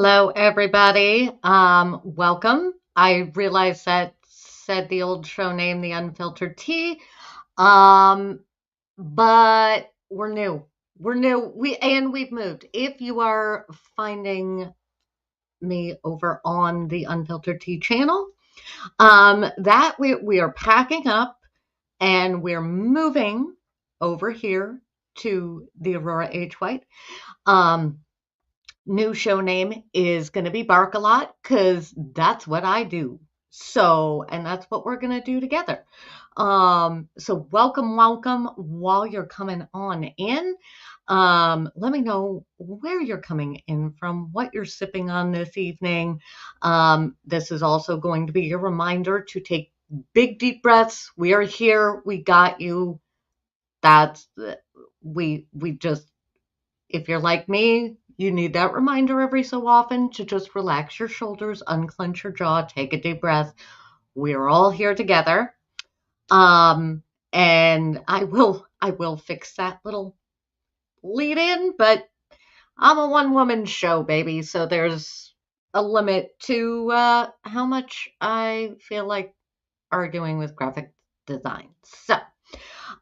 Hello, everybody. Welcome. I realized that said the old show name, The Unfiltered Tea. Um, but we're new. We're new. We've moved. If you are finding me over on the Unfiltered Tea channel, that we are packing up and we're moving over here to the Aurora H. White. Um, New show name is going to be Bark a Lot because that's what I do. So, and that's what we're going to do together. So welcome while you're coming on in. Let me know where you're coming in from, what you're sipping on this evening. This is also going to be a reminder to take big deep breaths. We are here. We got you. That's we just if you're like me, you need that reminder every so often to just relax your shoulders, unclench your jaw, take a deep breath. We're all here together. Um, and I will fix that little lead in, but I'm a one woman show, baby. So there's a limit to how much I feel like arguing with graphic design. So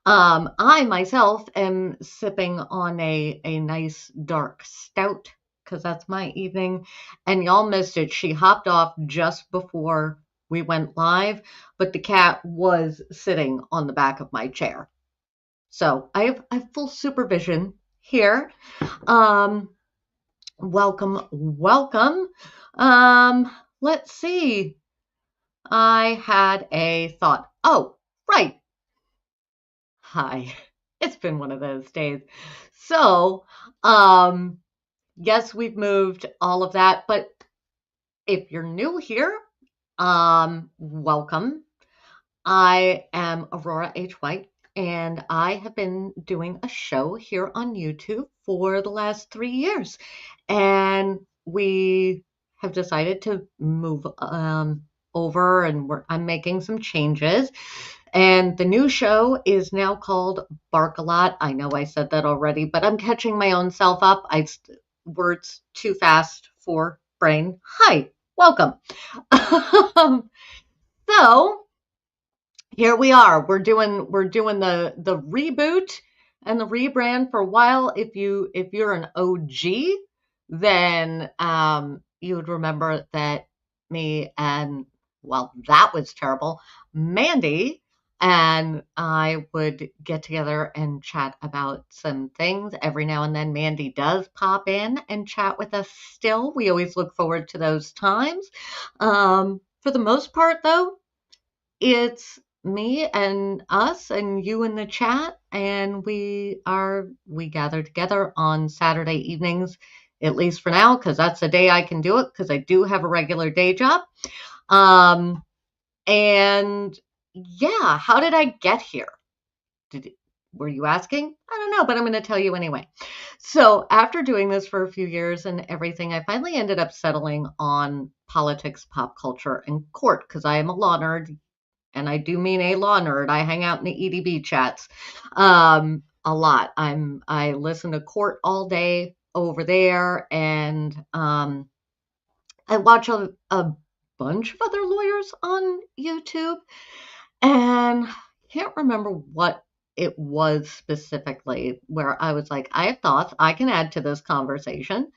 I myself am sipping on a nice dark stout because that's my evening. And y'all missed it. She hopped off just before we went live, but the cat was sitting on the back of my chair. So I have full supervision here. Um, welcome. Let's see. I had a thought. Oh, right. Hi. It's been one of those days. So, um, yes, we've moved all of that, but if you're new here, welcome. I am Aurora H. White, and I have been doing a show here on YouTube for the last 3 years. And we have decided to move over, and I'm making some changes. And the new show is now called Bark a Lot. I know I said that already, but I'm catching my own self up. Words too fast for brain. Hi, welcome. So here we are. We're doing the reboot and the rebrand for a while. If you're an OG, then you would remember that me and well, that was terrible. Mandy and I would get together and chat about some things. Every now and then Mandy does pop in and chat with us still. We always look forward to those times. For the most part though, it's me and us and you in the chat, and we gather together on Saturday evenings, at least for now, because that's the day I can do it because I do have a regular day job. Um, and yeah, how did I get here? Did Were you asking? I don't know, but I'm going to tell you anyway. So after doing this for a few years and everything, I finally ended up settling on politics, pop culture, and court because I am a law nerd, and I do mean a law nerd. I hang out in the EDB chats a lot. I listen to court all day over there, and I watch a bunch of other lawyers on YouTube, and can't remember what it was specifically where I was like, I have thoughts I can add to this conversation.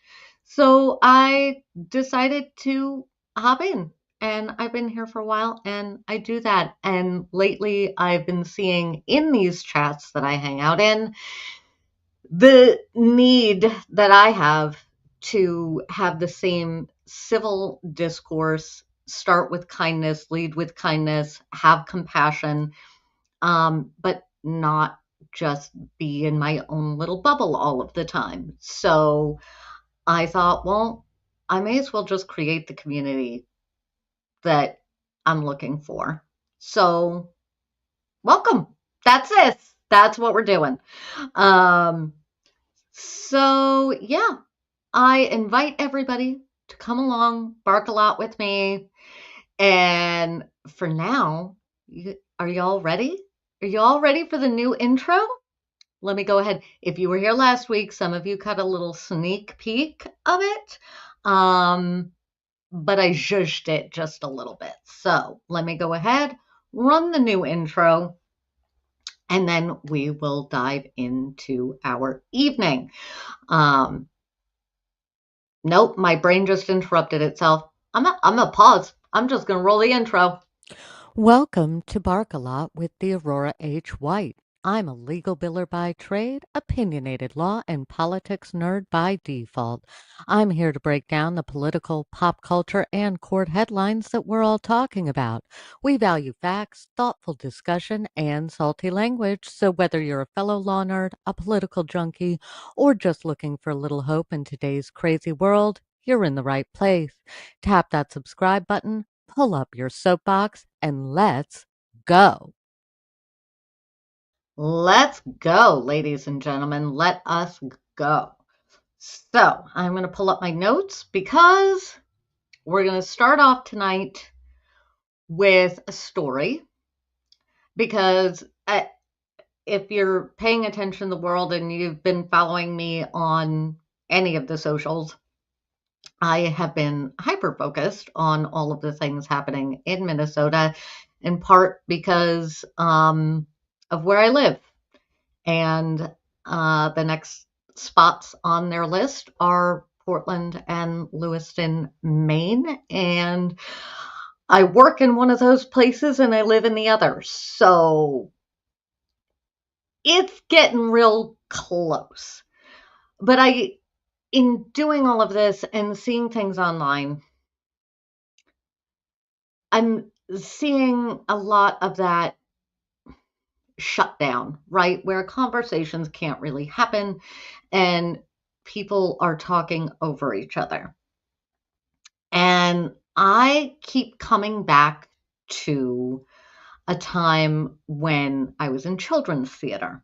So I decided to hop in, and I've been here for a while and I do that. And lately I've been seeing in these chats that I hang out in the need that I have to have the same civil discourse, start with kindness, lead with kindness, have compassion, but not just be in my own little bubble all of the time. So I thought, well, I may as well just create the community that I'm looking for. So welcome. That's it. That's what we're doing. Um, so yeah, I invite everybody to come along, bark a lot with me. And for now, are y'all ready? Are y'all ready for the new intro? Let me go ahead. If you were here last week, some of you caught a little sneak peek of it. but I zhuzhed it just a little bit. So let me go ahead, run the new intro, and then we will dive into our evening. Nope, my brain just interrupted itself. I'm gonna pause. I'm just gonna roll the intro. Welcome to Bark-a-Lot with the Aurora H. White. I'm a legal biller by trade, opinionated law and politics nerd by default. I'm here to break down the political, pop culture, and court headlines that we're all talking about. We value facts, thoughtful discussion, and salty language, so whether you're a fellow law nerd, a political junkie, or just looking for a little hope in today's crazy world, you're in the right place. Tap that subscribe button, pull up your soapbox, and let's go. Let's go, ladies and gentlemen. Let us go. So I'm going to pull up my notes because we're going to start off tonight with a story. Because if you're paying attention to the world and you've been following me on any of the socials, I have been hyper focused on all of the things happening in Minnesota, in part because of where I live. And the next spots on their list are Portland and Lewiston, Maine. And I work in one of those places and I live in the other. So it's getting real close. But in doing all of this and seeing things online, I'm seeing a lot of that shut down, right? Where conversations can't really happen and people are talking over each other. And I keep coming back to a time when I was in children's theater.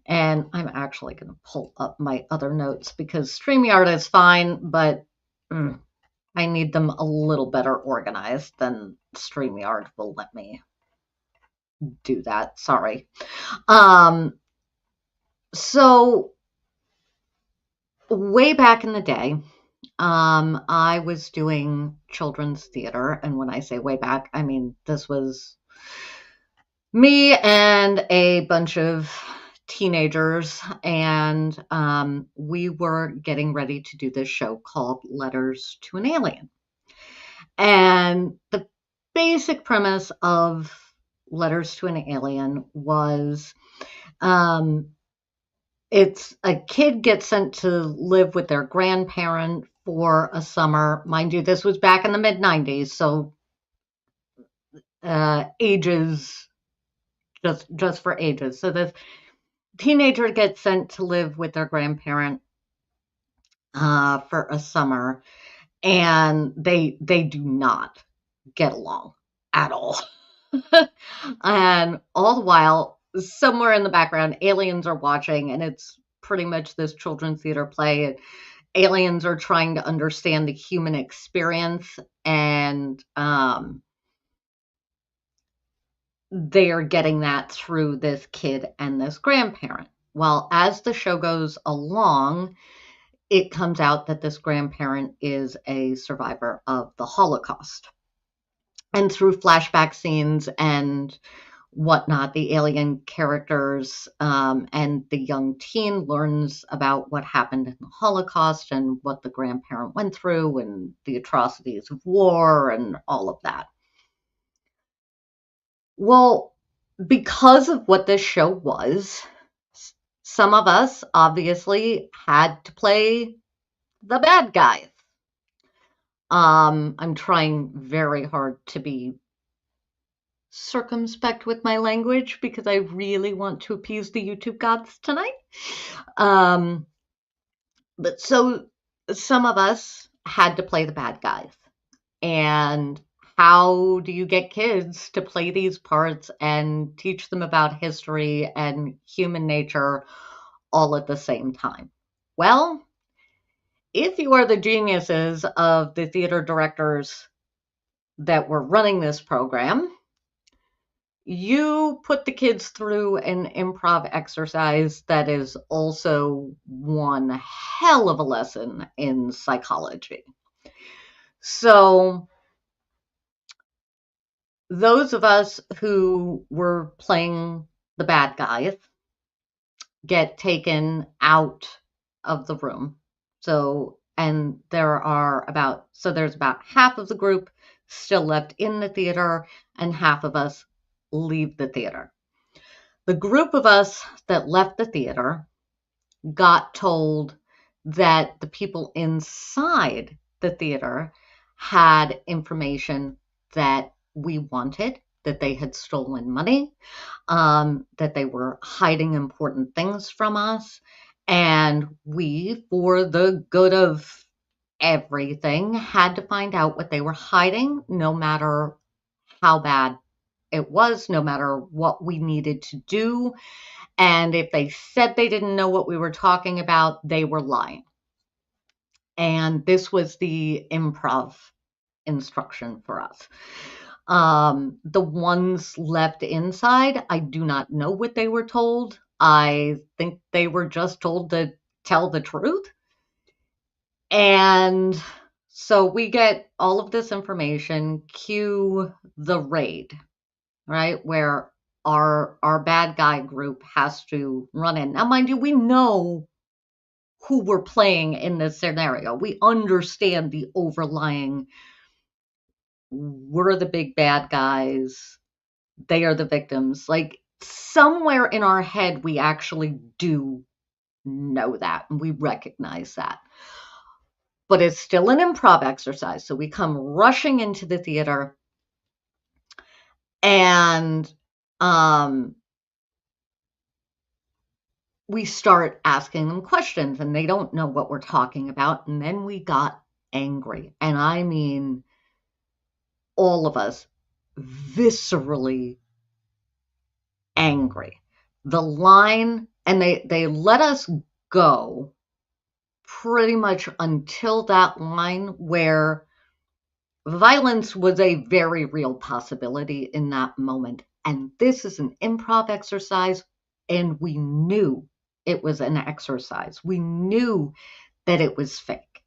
And I'm actually going to pull up my other notes because StreamYard is fine, but I need them a little better organized than StreamYard will let me do that. Sorry. So way back in the day, I was doing children's theater. And when I say way back, I mean this was me and a bunch of teenagers, and we were getting ready to do this show called Letters to an Alien. And the basic premise of Letters to an Alien was it's a kid gets sent to live with their grandparent for a summer. Mind you, this was back in the mid 90s, so ages just for ages. So this teenager gets sent to live with their grandparent for a summer, and they do not get along at all. And all the while, somewhere in the background, aliens are watching, and it's pretty much this children's theater play. Aliens are trying to understand the human experience, and they are getting that through this kid and this grandparent. Well, as the show goes along, it comes out that this grandparent is a survivor of the Holocaust. And through flashback scenes and whatnot, the alien characters and the young teen learns about what happened in the Holocaust and what the grandparent went through and the atrocities of war and all of that. Well, because of what this show was, some of us obviously had to play the bad guys. I'm trying very hard to be circumspect with my language because I really want to appease the YouTube gods tonight. But so some of us had to play the bad guys. And how do you get kids to play these parts and teach them about history and human nature all at the same time? Well, if you are the geniuses of the theater directors that were running this program, you put the kids through an improv exercise that is also one hell of a lesson in psychology. So, those of us who were playing the bad guys get taken out of the room. So, and there's about half of the group still left in the theater, and half of us leave the theater. The group of us that left the theater got told that the people inside the theater had information that we wanted, that they had stolen money, that they were hiding important things from us. And we, for the good of everything, had to find out what they were hiding, no matter how bad it was, no matter what we needed to do. And if they said they didn't know what we were talking about, they were lying. And this was the improv instruction for us. The ones left inside, I do not know what they were told. I think they were just told to tell the truth. And so we get all of this information, cue the raid, right? Where our bad guy group has to run in. Now, mind you, we know who we're playing in this scenario. We understand the overlying, we're the big bad guys, they are the victims. Like somewhere in our head, we actually do know that and we recognize that. But it's still an improv exercise. So we come rushing into the theater and we start asking them questions and they don't know what we're talking about. And then we got angry. And I mean, all of us viscerally angry. The line, and they let us go pretty much until that line where violence was a very real possibility in that moment. And this is an improv exercise, and we knew it was an exercise. We knew that it was fake.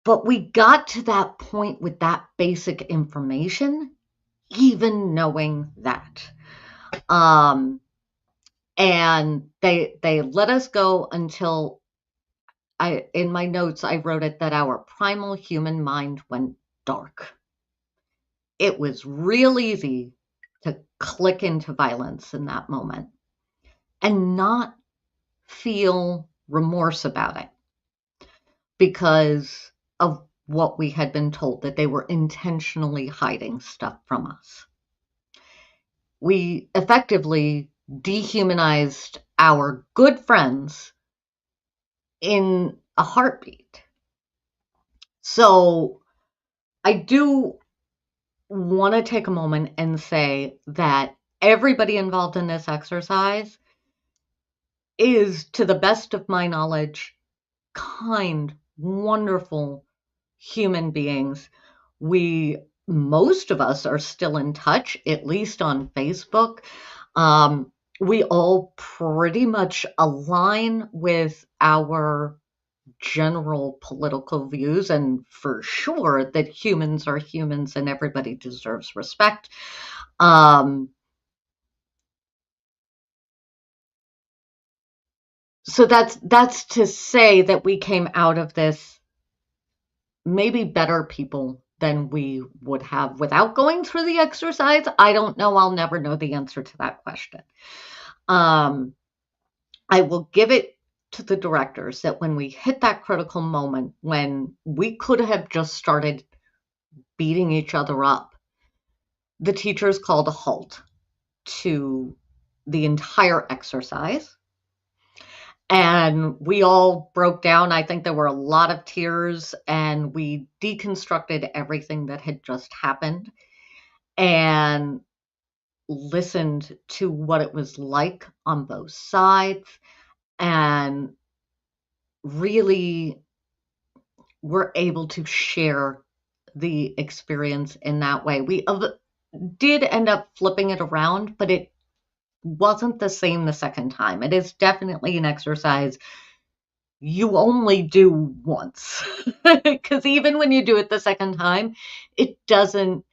But we got to that point with that basic information, even knowing that. And they let us go until in my notes, I wrote it that our primal human mind went dark. It was real easy to click into violence in that moment and not feel remorse about it because of what we had been told, that they were intentionally hiding stuff from us. We effectively dehumanized our good friends in a heartbeat. So I do want to take a moment and say that everybody involved in this exercise is, to the best of my knowledge, kind, wonderful human beings. Most of us are still in touch, at least on Facebook. We all pretty much align with our general political views, and for sure that humans are humans and everybody deserves respect. So that's to say that we came out of this maybe better people than we would have without going through the exercise. I don't know. I'll never know the answer to that question. I will give it to the directors that when we hit that critical moment, when we could have just started beating each other up, the teachers called a halt to the entire exercise. And we all broke down. I think there were a lot of tears, and we deconstructed everything that had just happened and listened to what it was like on both sides, and really were able to share the experience in that way. did end up flipping it around, but it wasn't the same the second time. It is definitely an exercise you only do once. Because even when you do it the second time, it doesn't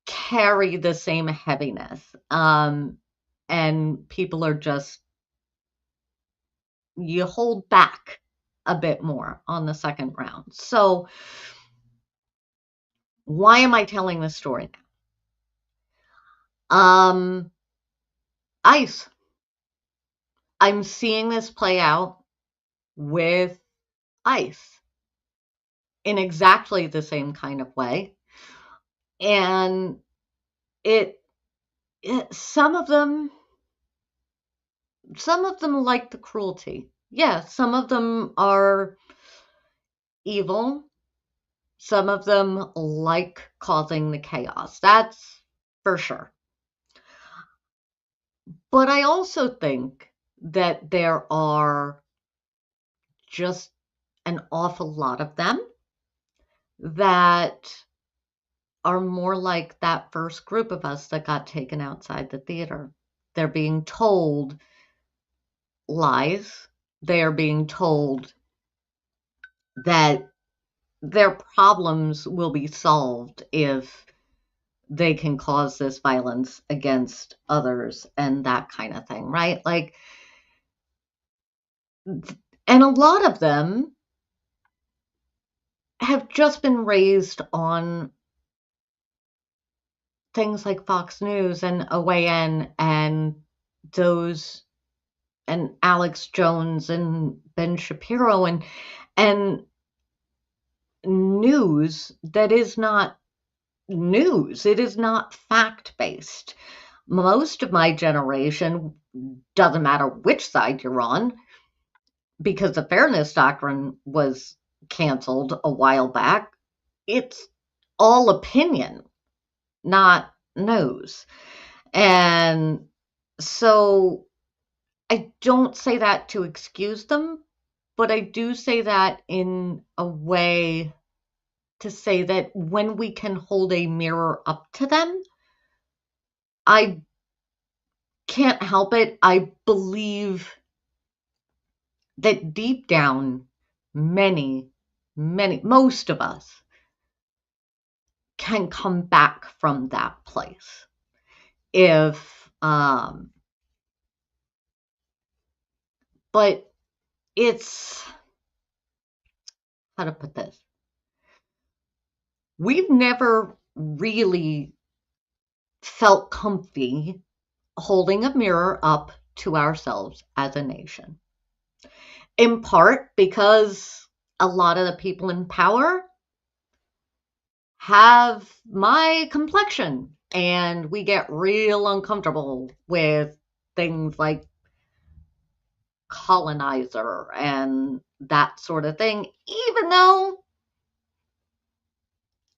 carry the same heaviness. And people are just, you hold back a bit more on the second round. So, why am I telling this story now? ICE. I'm seeing this play out with ICE in exactly the same kind of way. And it some of them like the cruelty. Yeah, some of them are evil. Some of them like causing the chaos. That's for sure. But I also think that there are just an awful lot of them that are more like that first group of us that got taken outside the theater. They're being told lies. They are being told that their problems will be solved if they can cause this violence against others and that kind of thing, right? Like, and a lot of them have just been raised on things like Fox News and OAN and those and Alex Jones and Ben Shapiro and news that is not news. It is not fact-based. Most of my generation, doesn't matter which side you're on, because the fairness doctrine was canceled a while back, it's all opinion, not news. And so I don't say that to excuse them, but I do say that in a way to say that when we can hold a mirror up to them, I can't help it. I believe that deep down, most of us can come back from that place. If, but it's, how to put this? We've never really felt comfy holding a mirror up to ourselves as a nation. In part because a lot of the people in power have my complexion, and we get real uncomfortable with things like colonizer and that sort of thing, even though,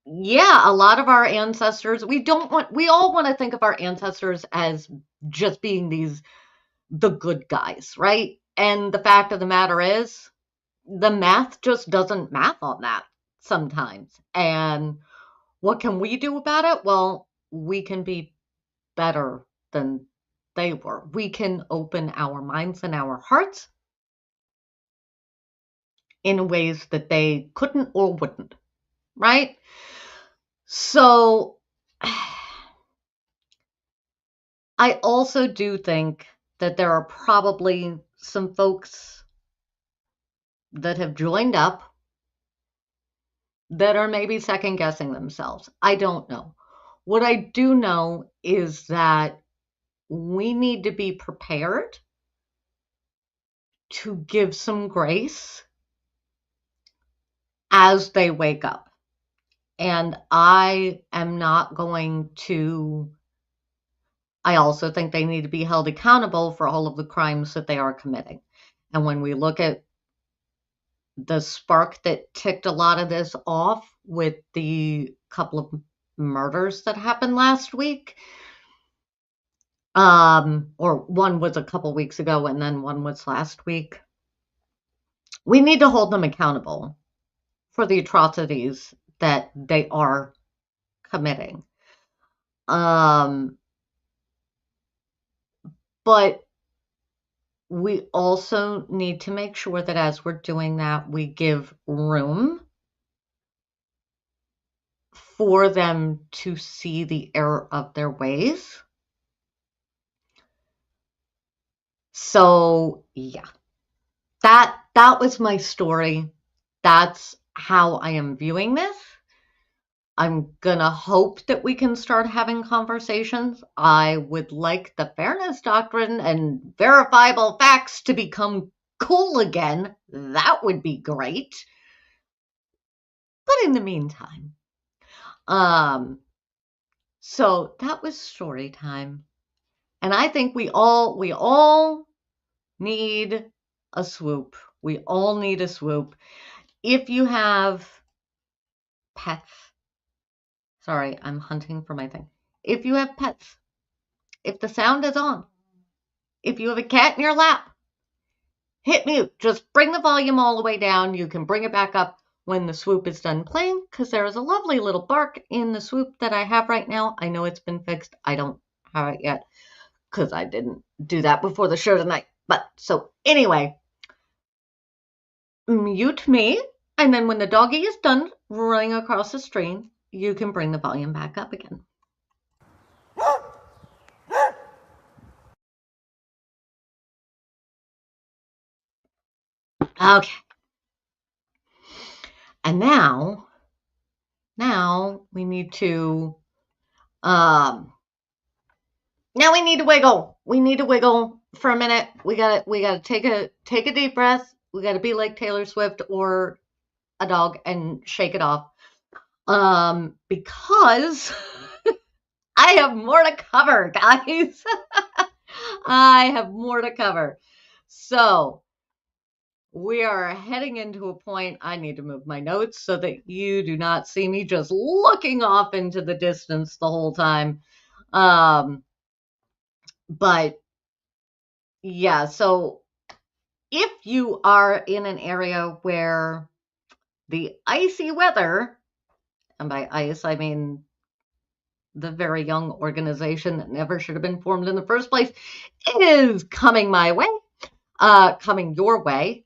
yeah, a lot of our ancestors, we all want to think of our ancestors as just being the good guys, right? And the fact of the matter is, the math just doesn't math on that sometimes. And what can we do about it? Well, we can be better than they were. We can open our minds and our hearts in ways that they couldn't or wouldn't, right? So I also do think that there are probably some folks that have joined up that are maybe second guessing themselves. I don't know. What I do know is that we need to be prepared to give some grace as they wake up. And I am not going to, I also think they need to be held accountable for all of the crimes that they are committing. And when we look at the spark that ticked a lot of this off with the couple of murders that happened last week, or one was a couple weeks ago and then one was last week, we need to hold them accountable for the atrocities that they are committing. But we also need to make sure that as we're doing that, we give room for them to see the error of their ways. So yeah, that was my story. That's how I am viewing this. I'm gonna hope that we can start having conversations. I would like the fairness doctrine and verifiable facts to become cool again. That would be great. But in the meantime, so that was story time. And I think we all need a swoop. We all need a swoop. If you have pets, sorry, I'm hunting for my thing. If you have pets, if the sound is on, if you have a cat in your lap, hit mute. Just bring the volume all the way down. You can bring it back up when the swoop is done playing, because there is a lovely little bark in the swoop that I have right now. I know it's been fixed. I don't have it yet because I didn't do that before the show tonight. But so anyway, mute me, and then when the doggy is done running across the stream, you can bring the volume back up again. Okay. And now we need to now we need to wiggle. We need to wiggle for a minute. We gotta take a deep breath. We gotta be like Taylor Swift or a dog and shake it off. Because I have more to cover, guys. I have more to cover. So we are heading into a point. I need to move my notes so that you do not see me just looking off into the distance the whole time. But yeah, so if you are in an area where the icy weather, and by ice I mean the very young organization that never should have been formed in the first place, is coming my way, coming your way.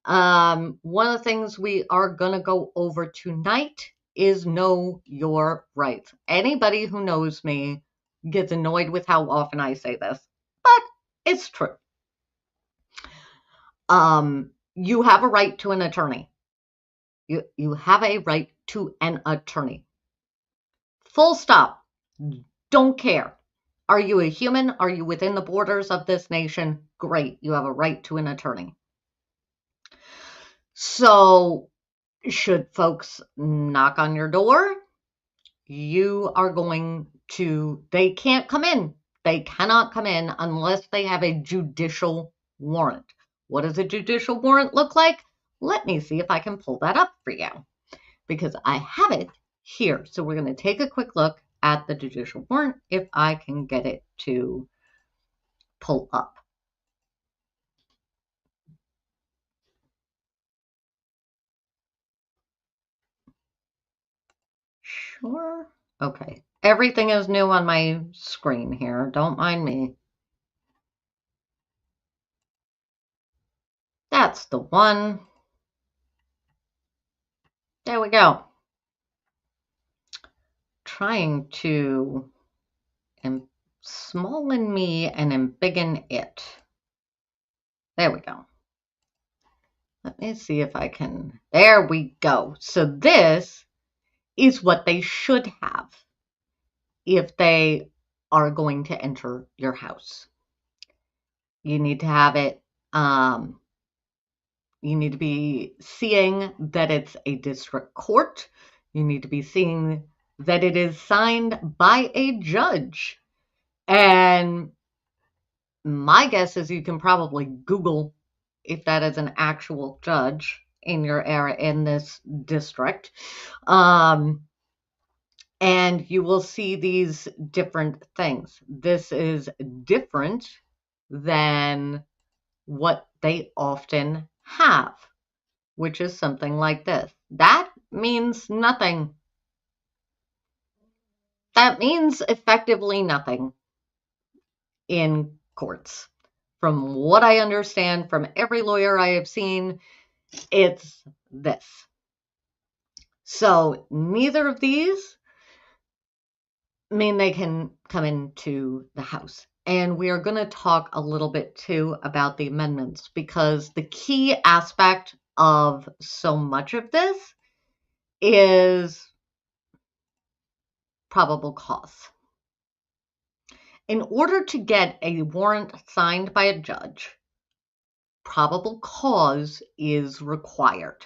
One of the things we are going to go over tonight is know your rights. Anybody who knows me gets annoyed with how often I say this, but it's true. You have a right to an attorney. You have a right to an attorney. Full stop. Don't care. Are you a human? Are you within the borders of this nation? Great. You have a right to an attorney. So, should folks knock on your door, you are going to, they can't come in. They cannot come in unless they have a judicial warrant. What does a judicial warrant look like? Let me see if I can pull that up for you, because I have it here. So we're going to take a quick look at the judicial warrant if I can get it to pull up. Sure. Okay. Everything is new on my screen here. Don't mind me. That's the one. There we go. Trying to smallen me and embiggen it. There we go. Let me see if I can. There we go. So this is what they should have if they are going to enter your house. You need to have it, you need to be seeing that it's a district court. You need to be seeing that it is signed by a judge. And my guess is you can probably Google if that is an actual judge in your area, in this district. And you will see these different things. This is different than what they often have, which is something like this. That means nothing. that means effectively nothing in courts. From what I understand from every lawyer I have seen, it's this. So neither of these mean they can come into the House. And we are going to talk a little bit too about the amendments, because the key aspect of so much of this is probable cause. In order to get a warrant signed by a judge, probable cause is required.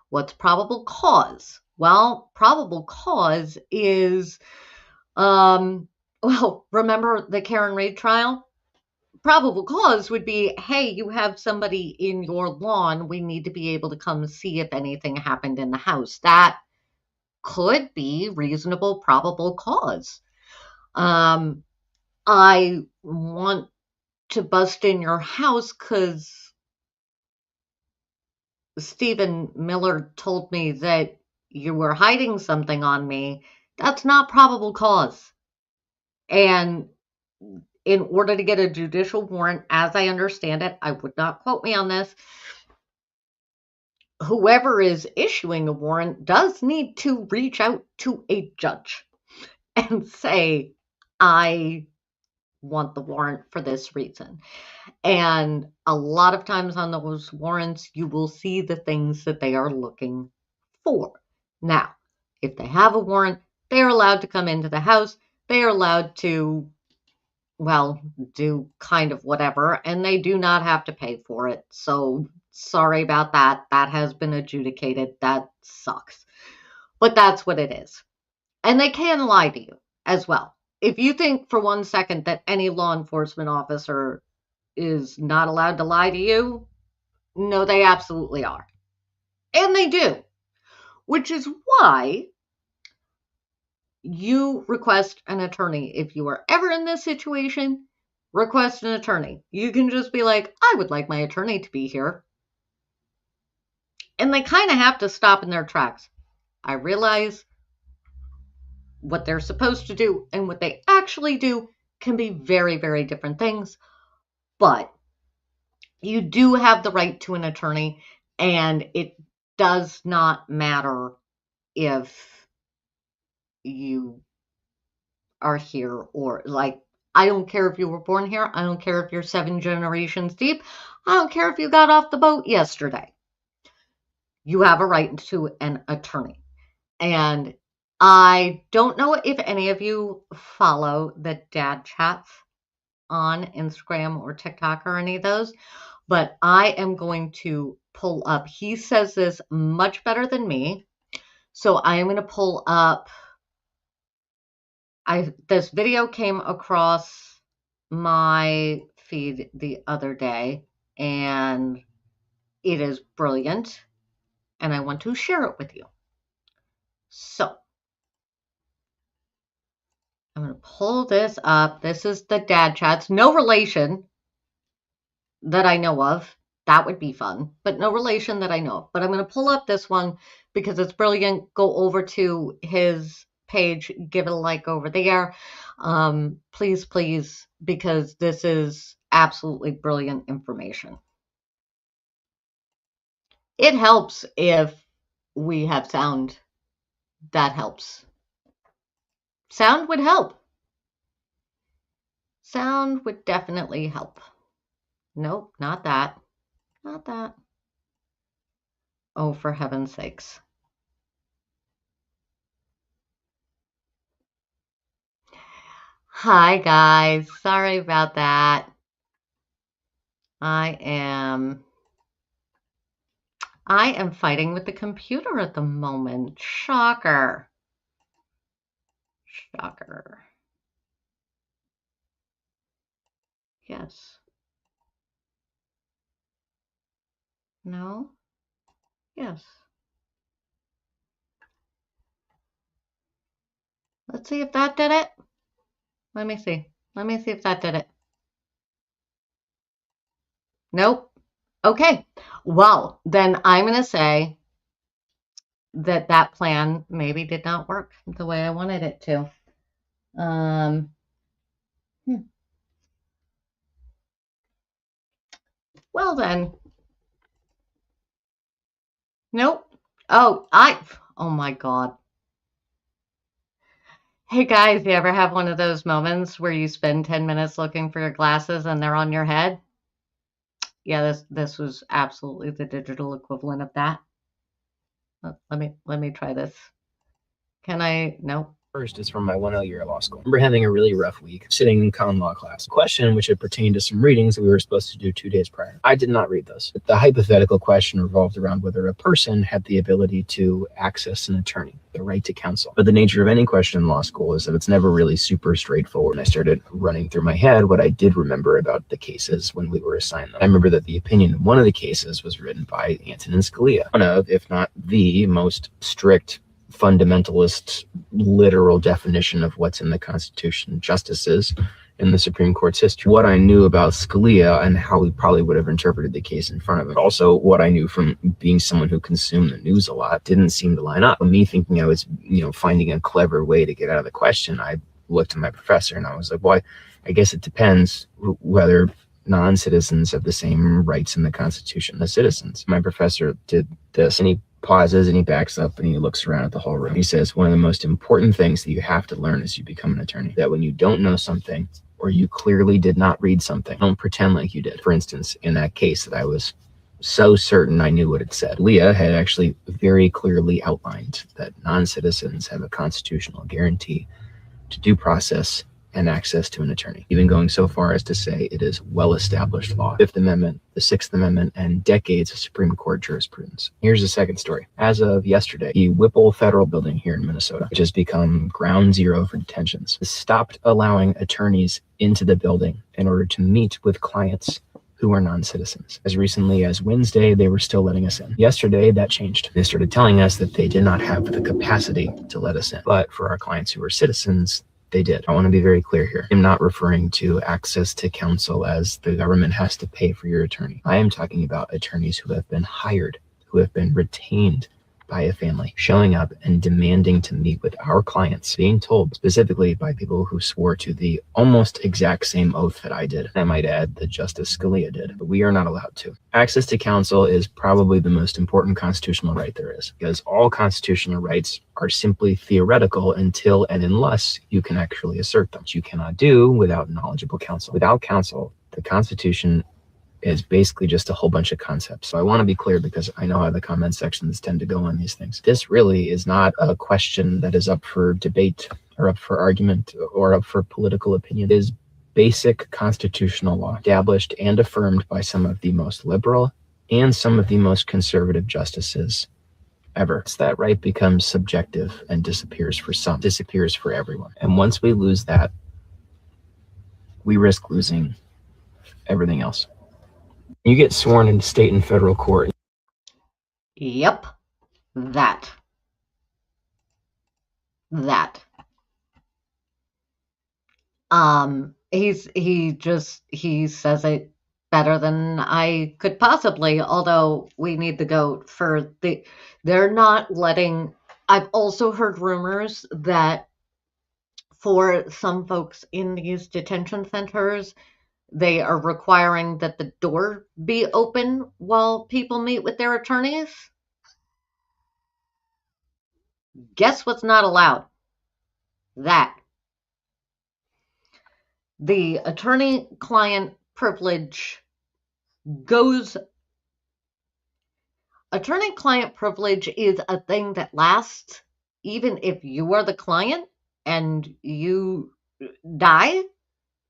What's probable cause? Well, probable cause is, remember the Karen Read trial? Probable cause would be, hey, you have somebody in your lawn. We need to be able to come see if anything happened in the house. That could be reasonable probable cause. I want to bust in your house because Stephen Miller told me that you were hiding something on me. That's not probable cause. And in order to get a judicial warrant, as I understand it, I would not quote me on this, whoever is issuing a warrant does need to reach out to a judge and say, I want the warrant for this reason. And a lot of times on those warrants, you will see the things that they are looking for. Now, if they have a warrant, they are allowed to come into the house. They are allowed to, do kind of whatever, and they do not have to pay for it. So sorry about that. That has been adjudicated. That sucks. But that's what it is. And they can lie to you as well. If you think for 1 second that any law enforcement officer is not allowed to lie to you, no, they absolutely are. And they do, which is why you request an attorney. If you are ever in this situation, request an attorney. You can just be like, I would like my attorney to be here. And they kind of have to stop in their tracks. I realize what they're supposed to do and what they actually do can be very, very different things. But you do have the right to an attorney, and it does not matter if you are here or I don't care if you were born here. I don't care if you're 7 generations deep. I don't care if you got off the boat yesterday. You have a right to an attorney. And I don't know if any of you follow the dad chats on Instagram or TikTok or any of those, but I am going to pull up. He says this much better than me. So I am going to pull up. This video came across my feed the other day, and it is brilliant, and I want to share it with you. So I'm going to pull this up. This is the dad chats. No relation that I know of. That would be fun, but no relation that I know of. But I'm going to pull up this one because it's brilliant. Go over to his page, give it a like over there. Please, please, because this is absolutely brilliant information. It helps if we have sound. That helps. Sound would help. Sound would definitely help. Nope, not that. Not that. Oh, for heaven's sakes. Hi, guys. Sorry about that. I am fighting with the computer at the moment. Shocker. Shocker. Yes. No? Yes. Let's see if that did it. Let me see. Let me see if that did it. Nope. Okay. Well, then I'm going to say that plan maybe did not work the way I wanted it to. Um, well then, nope. Oh my God. Hey guys, you ever have one of those moments where you spend 10 minutes looking for your glasses and they're on your head? Yeah, this was absolutely the digital equivalent of that. Let me try this. Can I? No. First is from my 1L year at law school. I remember having a really rough week sitting in common law class. A question which had pertained to some readings that we were supposed to do 2 days prior. I did not read those. The hypothetical question revolved around whether a person had the ability to access an attorney, the right to counsel. But the nature of any question in law school is that it's never really super straightforward. And I started running through my head what I did remember about the cases when we were assigned them. I remember that the opinion in one of the cases was written by Antonin Scalia, one of, if not the most strict fundamentalist literal definition of what's in the Constitution, justices in the Supreme Court's history. What I knew about Scalia and how he probably would have interpreted the case in front of him. Also, what I knew from being someone who consumed the news a lot didn't seem to line up. Me thinking I was, finding a clever way to get out of the question, I looked at my professor and I was like, well, I guess it depends whether non-citizens have the same rights in the Constitution as citizens. My professor did this, and he pauses and he backs up and he looks around at the whole room. He says, one of the most important things that you have to learn as you become an attorney, that when you don't know something or you clearly did not read something, don't pretend like you did. For instance, in that case that I was so certain I knew what it said, Leah had actually very clearly outlined that non-citizens have a constitutional guarantee to due process and access to an attorney, even going so far as to say it is well-established law. Fifth Amendment, the Sixth Amendment, and decades of Supreme Court jurisprudence. Here's the second story. As of yesterday, the Whipple Federal Building here in Minnesota, which has become ground zero for detentions, has stopped allowing attorneys into the building in order to meet with clients who are non-citizens. As recently as Wednesday, they were still letting us in. Yesterday, that changed. They started telling us that they did not have the capacity to let us in. But for our clients who are citizens, they did. I want to be very clear here. I'm not referring to access to counsel as the government has to pay for your attorney. I am talking about attorneys who have been hired, who have been retained by a family, showing up and demanding to meet with our clients, being told specifically by people who swore to the almost exact same oath that I did. I might add that Justice Scalia did, but we are not allowed to. Access to counsel is probably the most important constitutional right there is, because all constitutional rights are simply theoretical until and unless you can actually assert them, which you cannot do without knowledgeable counsel. Without counsel, the Constitution is basically just a whole bunch of concepts. So I want to be clear because I know how the comment sections tend to go on these things. This really is not a question that is up for debate or up for argument or up for political opinion. It is basic constitutional law established and affirmed by some of the most liberal and some of the most conservative justices ever. It's that right becomes subjective and disappears for some, disappears for everyone. And once we lose that, we risk losing everything else. You get sworn into state and federal court. Yep. That. He says it better than I could possibly, although we need the goat for they're not letting. I've also heard rumors that for some folks in these detention centers, they are requiring that the door be open while people meet with their attorneys. Guess what's not allowed? That. The attorney-client privilege is a thing that lasts even if you are the client and you die.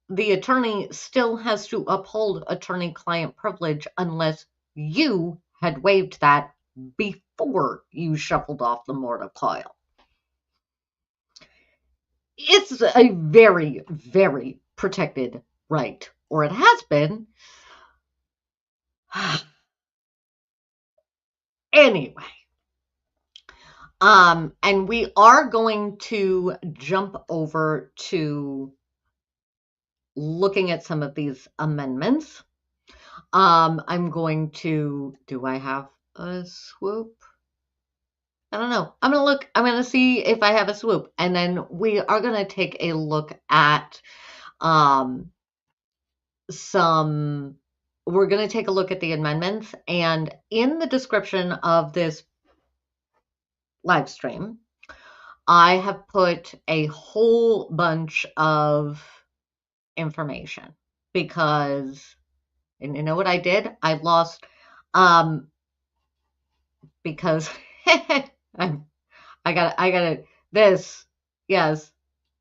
The attorney still has to uphold attorney-client privilege unless you had waived that before you shuffled off the mortal coil. It's a very, very protected right, or it has been. Anyway, and we are going to jump over to looking at some of these amendments. I'm going to, do I have a swoop? I don't know. I'm going to see if I have a swoop. And then we are going to take a look at um, we're going to take a look at the amendments. And in the description of this live stream, I have put a whole bunch of information because, and you know what I did? I lost, because I got this, yes,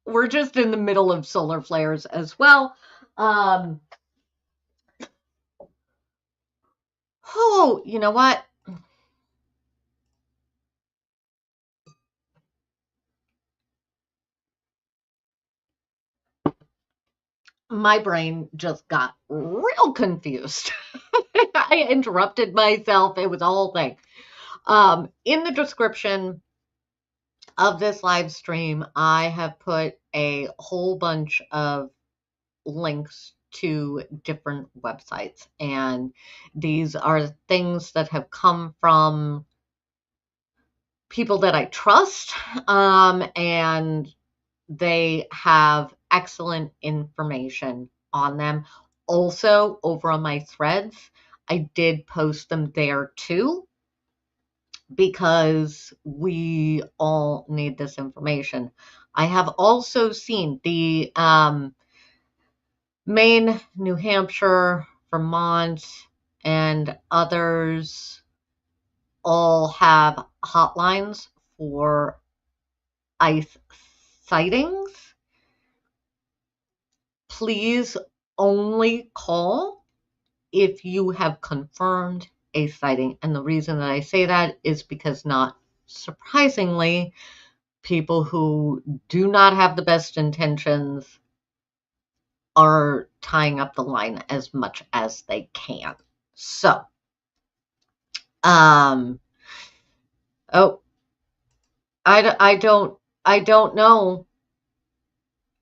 we're just in the middle of solar flares as well. Oh, you know what? My brain just got real confused. I interrupted myself. It was a whole thing. In the description of this live stream, I have put a whole bunch of links to different websites, and these are things that have come from people that I trust, and they have excellent information on them. Also, over on my threads, I did post them there too, because we all need this information. I have also seen the Maine, New Hampshire, Vermont, and others all have hotlines for ice sightings. Please only call if you have confirmed a sighting. And the reason that I say that is because, not surprisingly, people who do not have the best intentions are tying up the line as much as they can. So, oh, I don't know.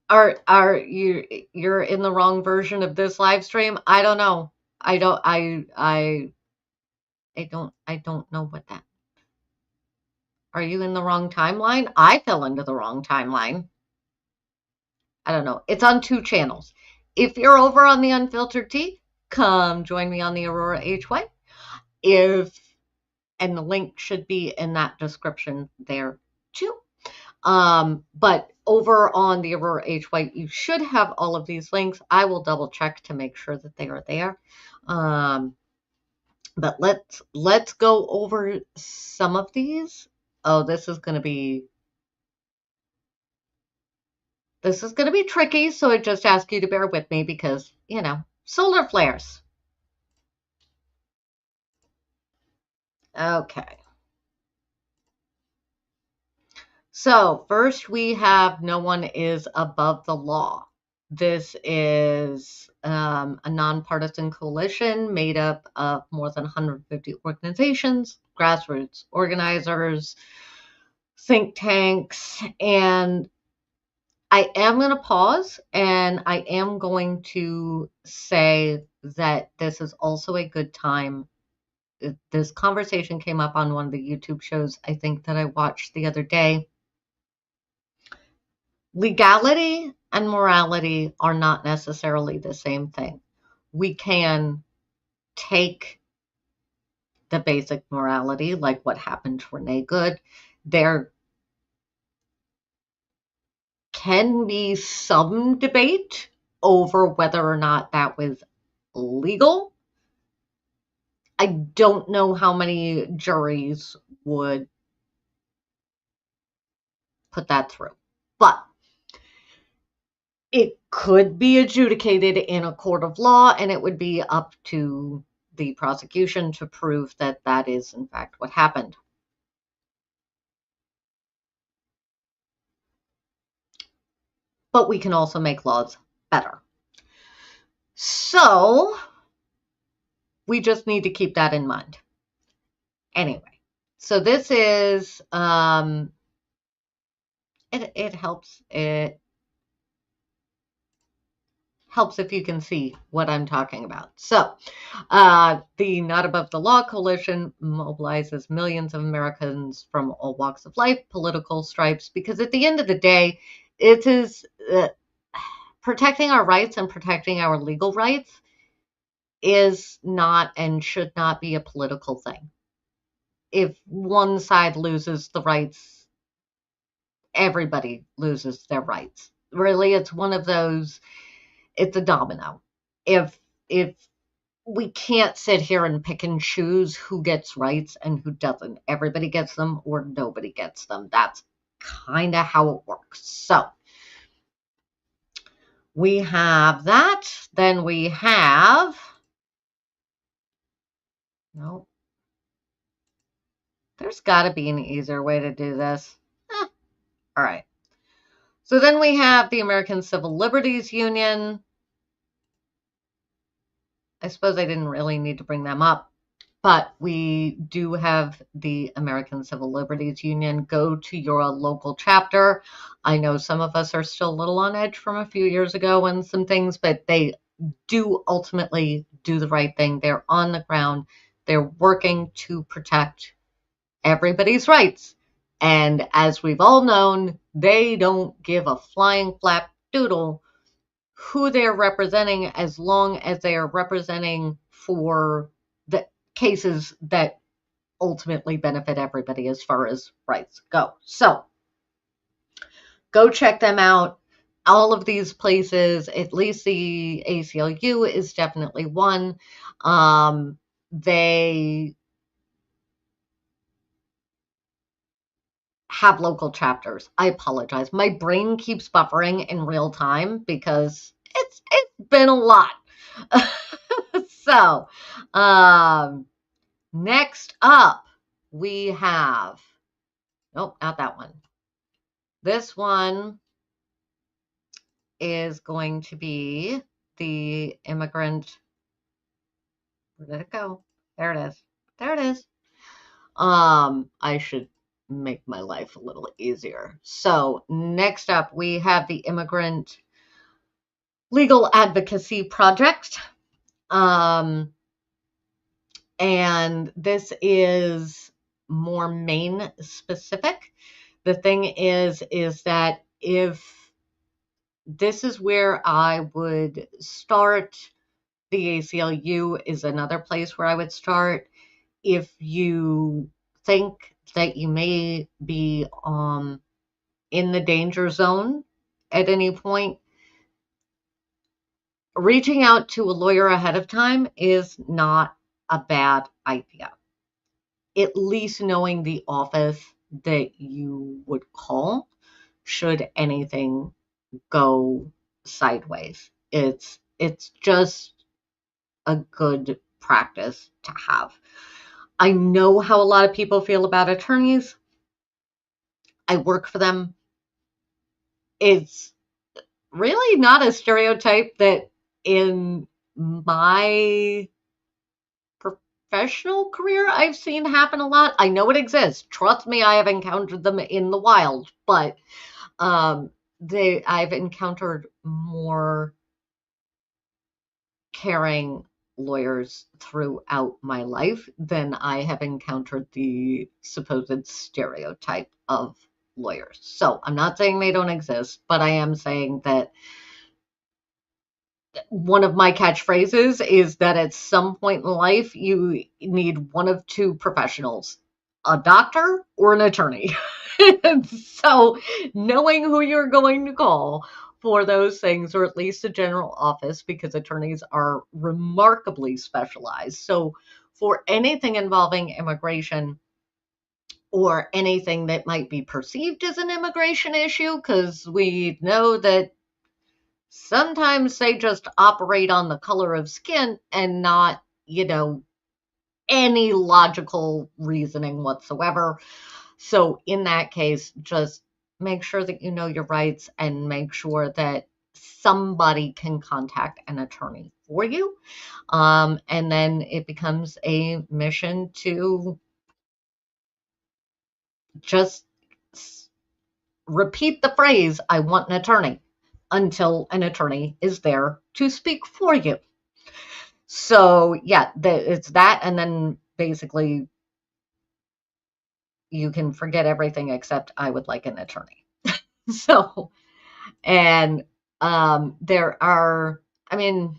Are you're in the wrong version of this live stream? I don't know. I don't know what that. Are you in the wrong timeline? I fell into the wrong timeline. I don't know. It's on 2 channels. If you're over on the Unfiltered Tea, come join me on the Aurora H White. And the link should be in that description there too. But over on the Aurora H White, you should have all of these links. I will double check to make sure that they are there. But let's go over some of these. Oh, this is going to be tricky, so I just ask you to bear with me because, solar flares. Okay. So first we have no one is above the law. This is a nonpartisan coalition made up of more than 150 organizations, grassroots organizers, think tanks, and I am going to pause, and I am going to say that this is also a good time. This conversation came up on one of the YouTube shows, I think, that I watched the other day. Legality and morality are not necessarily the same thing. We can take the basic morality, like what happened to Renee Good. There can be some debate over whether or not that was legal. I don't know how many juries would put that through, but it could be adjudicated in a court of law, and it would be up to the prosecution to prove that that is, in fact, what happened. But we can also make laws better. So we just need to keep that in mind. Anyway, so this is, it helps helps if you can see what I'm talking about. So, the Not Above the Law Coalition mobilizes millions of Americans from all walks of life, political stripes, because at the end of the day, it is protecting our rights and protecting our legal rights is not and should not be a political thing. If one side loses the rights, everybody loses their rights. Really, it's one of those, it's a domino. If we can't sit here and pick and choose who gets rights and who doesn't. Everybody gets them or nobody gets them. That's kind of how it works. So we have that. Then we have, no, there's got to be an easier way to do this. All right. So then we have the American Civil Liberties Union. I suppose I didn't really need to bring them up, but we do have the American Civil Liberties Union. Go to your local chapter. I know some of us are still a little on edge from a few years ago and some things, but they do ultimately do the right thing. They're on the ground. They're working to protect everybody's rights. And as we've all known, they don't give a flying flap doodle who they're representing as long as they are representing for the cases that ultimately benefit everybody as far as rights go. So go check them out. All of these places, at least the ACLU is definitely one. They have local chapters. I apologize. My brain keeps buffering in real time because it's been a lot. So, next up we have, nope, not that one. This one is going to be the immigrant. Where did it go? There it is. There it is. I should make my life a little easier. So next up, we have the Immigrant Legal Advocacy Project. And this is more Maine specific. The thing is that if this is where I would start, the ACLU is another place where I would start. If you think that you may be in the danger zone at any point, reaching out to a lawyer ahead of time is not a bad idea. At least knowing the office that you would call should anything go sideways. It's just a good practice to have. I know how a lot of people feel about attorneys. I work for them. It's really not a stereotype that in my professional career I've seen happen a lot. I know it exists. Trust me, I have encountered them in the wild, but I've encountered more caring lawyers throughout my life than I have encountered the supposed stereotype of lawyers. So I'm not saying they don't exist, but I am saying that one of my catchphrases is that at some point in life, you need one of two professionals, a doctor or an attorney. So knowing who you're going to call for those things, or at least a general office, because attorneys are remarkably specialized. So for anything involving immigration or anything that might be perceived as an immigration issue, because we know that sometimes they just operate on the color of skin and not, any logical reasoning whatsoever. So in that case, just make sure that you know your rights and make sure that somebody can contact an attorney for you. And then it becomes a mission to just repeat the phrase, I want an attorney, until an attorney is there to speak for you. So yeah, it's that, and then basically you can forget everything except I would like an attorney. So, and there are, I mean,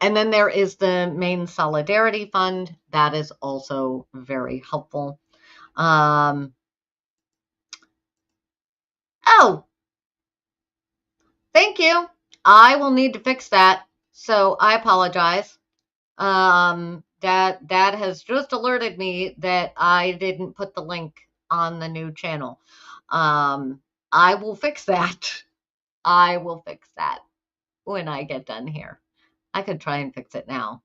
and then there is the Maine Solidarity Fund. That is also very helpful. Oh, thank you. I will need to fix that. So I apologize. Dad has just alerted me that I didn't put the link on the new channel. I will fix that. I will fix that when I get done here. I could try and fix it now.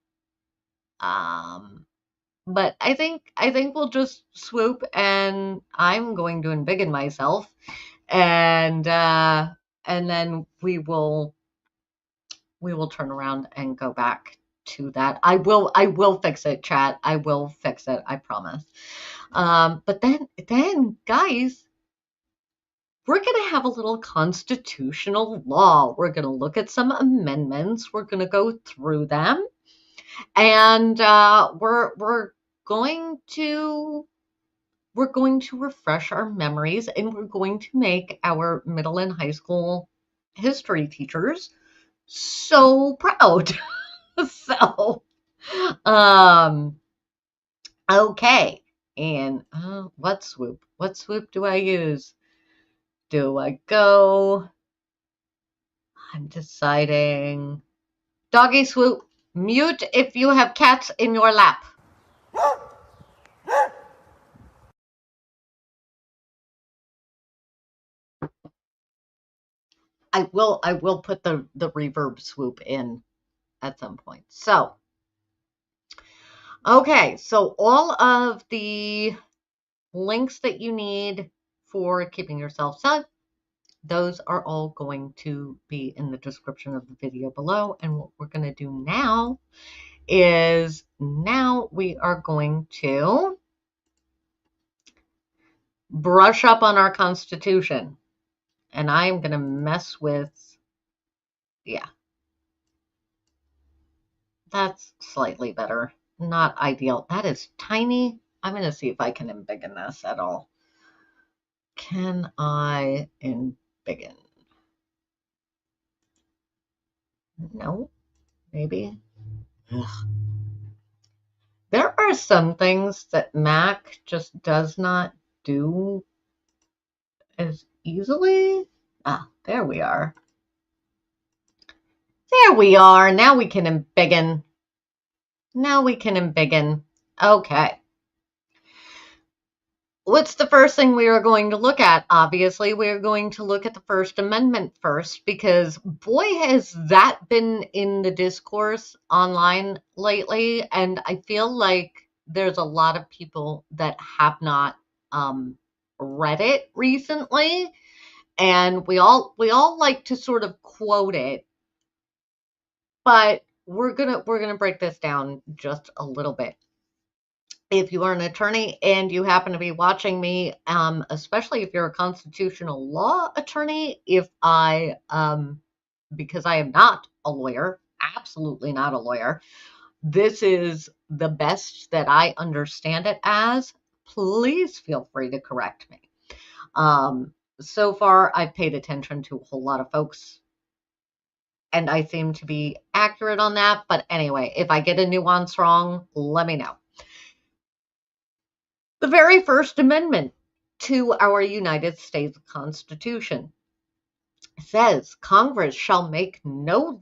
But I think we'll just swoop, and I'm going to embiggen myself, and then we will turn around and go back to that. I will fix it, chat. I will fix it. I promise. But then guys, we're going to have a little constitutional law. We're going to look at some amendments. We're going to go through them, and we're going to refresh our memories, and we're going to make our middle and high school history teachers so proud. So, okay. And what swoop? What swoop do I use? Do I go? I'm deciding. Doggy swoop. Mute if you have cats in your lap. I will put the reverb swoop in at some point. So, okay, so all of the links that you need for keeping yourself safe, those are all going to be in the description of the video below. And what we're going to do now is we are going to brush up on our Constitution. And I'm going to mess with, yeah, that's slightly better. Not ideal. That is tiny. I'm going to see if I can embiggen this at all. Can I embiggen? No, maybe. Ugh. There are some things that Mac just does not do as easily. Ah, there we are. There we are. Now we can embiggen. Now we can embiggen. Okay. What's the first thing we are going to look at? Obviously, we're going to look at the First Amendment first, because boy, has that been in the discourse online lately. And I feel like there's a lot of people that have not read it recently. And we all like to sort of quote it, but we're gonna break this down just a little bit. If you are an attorney and you happen to be watching me, especially if you're a constitutional law attorney, because I am not a lawyer, absolutely not a lawyer, this is the best that I understand it as. Please feel free to correct me. So far, I've paid attention to a whole lot of folks, and I seem to be accurate on that. But anyway, if I get a nuance wrong, let me know. The very first amendment to our United States Constitution says Congress shall make no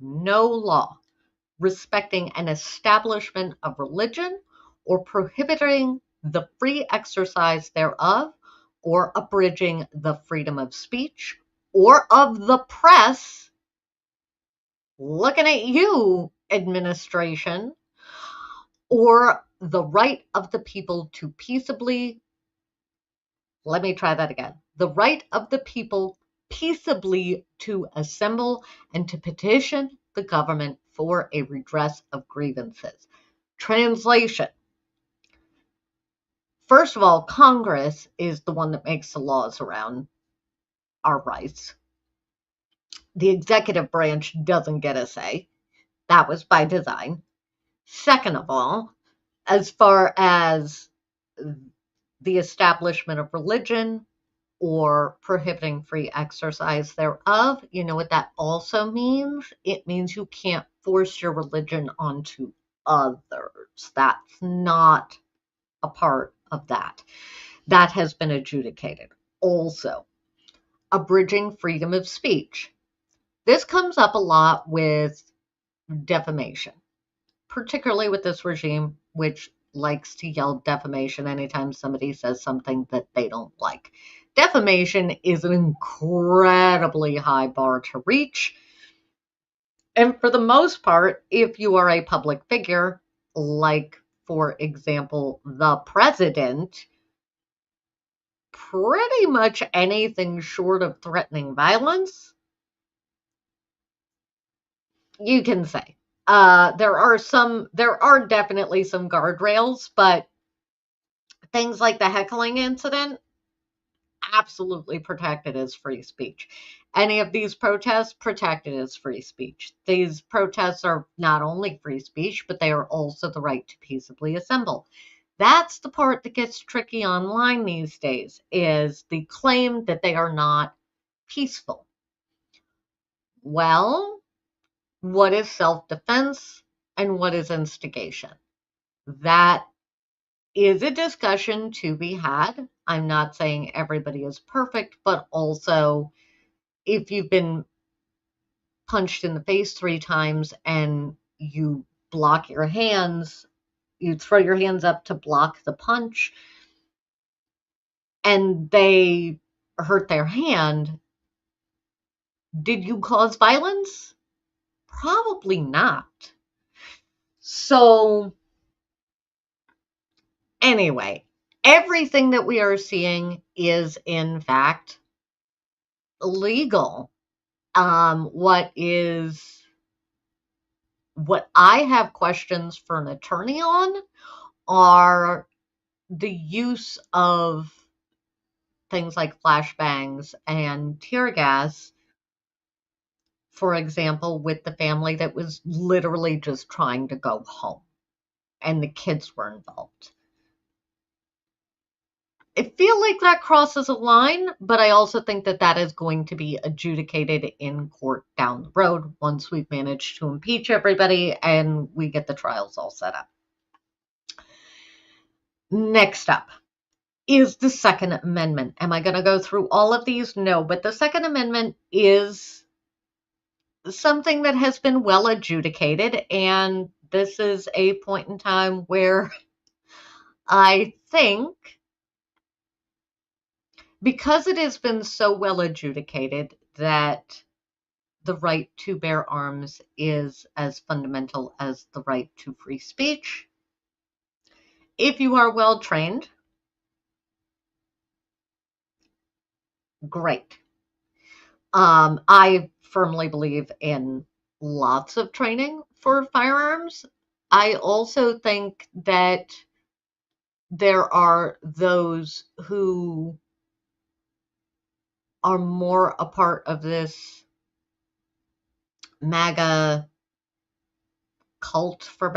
law respecting an establishment of religion or prohibiting the free exercise thereof or abridging the freedom of speech or of the press. Looking at you, administration. Or the right of the people to peaceably, let me try that again. The right of the people peaceably to assemble and to petition the government for a redress of grievances. Translation. First of all, Congress is the one that makes the laws around our rights. The executive branch doesn't get a say. That was by design. Second of all, as far as the establishment of religion or prohibiting free exercise thereof, you know what that also means? It means you can't force your religion onto others. That's not a part of that. That has been adjudicated. Also, abridging freedom of speech. This comes up a lot with defamation, particularly with this regime, which likes to yell defamation anytime somebody says something that they don't like. Defamation is an incredibly high bar to reach. And for the most part, if you are a public figure, like, for example, the president, pretty much anything short of threatening violence, you can say. There are definitely some guardrails, but things like the heckling incident, absolutely protected as free speech. Any of these protests, protected as free speech. These protests are not only free speech, but they are also the right to peaceably assemble. That's the part that gets tricky online these days, is the claim that they are not peaceful. Well, what is self-defense and what is instigation? That is a discussion to be had. I'm not saying everybody is perfect, but also if you've been punched in the face 3 times and you block your hands, you throw your hands up to block the punch, and they hurt their hand, did you cause violence? Probably not. So anyway, everything that we are seeing is in fact legal. What I have questions for an attorney on are the use of things like flashbangs and tear gas, for example, with the family that was literally just trying to go home and the kids were involved. I feel like that crosses a line, but I also think that that is going to be adjudicated in court down the road once we've managed to impeach everybody and we get the trials all set up. Next up is the Second Amendment. Am I going to go through all of these? No, but the Second Amendment is something that has been well adjudicated, and this is a point in time where I think, because it has been so well adjudicated that the right to bear arms is as fundamental as the right to free speech, if you are well trained, great. I firmly believe in lots of training for firearms. I also think that there are those who are more a part of this MAGA cult, for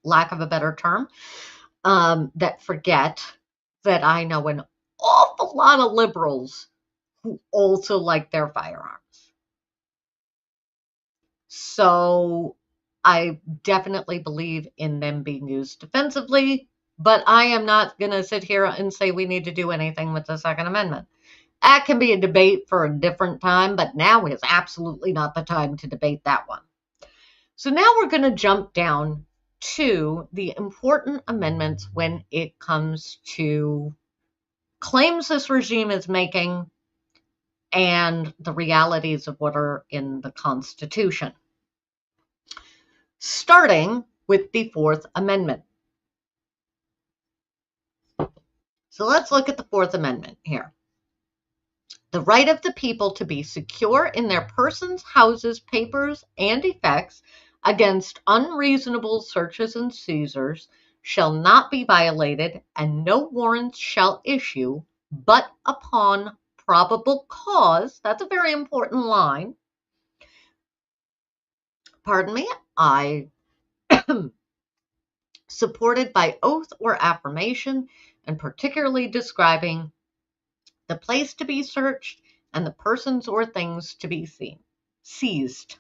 lack of a better term, that forget that I know an awful lot of liberals who also like their firearms. So I definitely believe in them being used defensively, but I am not going to sit here and say we need to do anything with the Second Amendment. That can be a debate for a different time, but now is absolutely not the time to debate that one. So now we're going to jump down to the important amendments when it comes to claims this regime is making and the realities of what are in the Constitution. Starting with the Fourth Amendment. So let's look at the Fourth Amendment here. The right of the people to be secure in their persons, houses, papers, and effects against unreasonable searches and seizures shall not be violated, and no warrants shall issue but upon probable cause. That's a very important line. Pardon me. I supported by oath or affirmation, and particularly describing the place to be searched and the persons or things to be seized.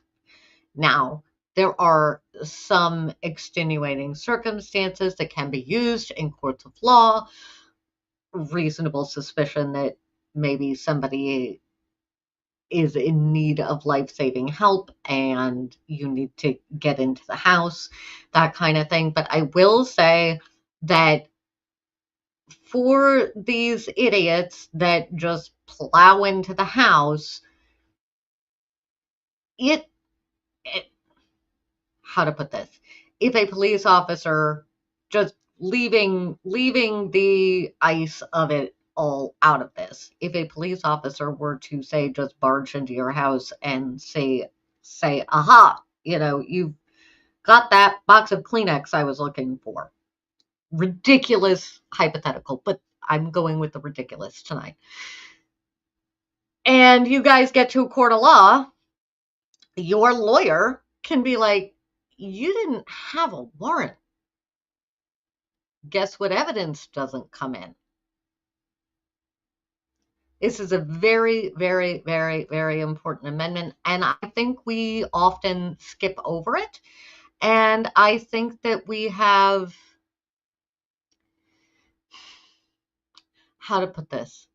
Now, there are some extenuating circumstances that can be used in courts of law. Reasonable suspicion that maybe somebody is in need of life-saving help and you need to get into the house, that kind of thing. But I will say that for these idiots that just plow into the house, how to put this? If a police officer just leaving the ice of it all out of this, if a police officer were to say just barge into your house and say, aha, you've got that box of Kleenex I was looking for. Ridiculous hypothetical, but I'm going with the ridiculous tonight. And you guys get to a court of law, your lawyer can be like, you didn't have a warrant. Guess what evidence doesn't come in? This is a very, very, very, very important amendment, and I think we often skip over it. And I think that we have, how to put this?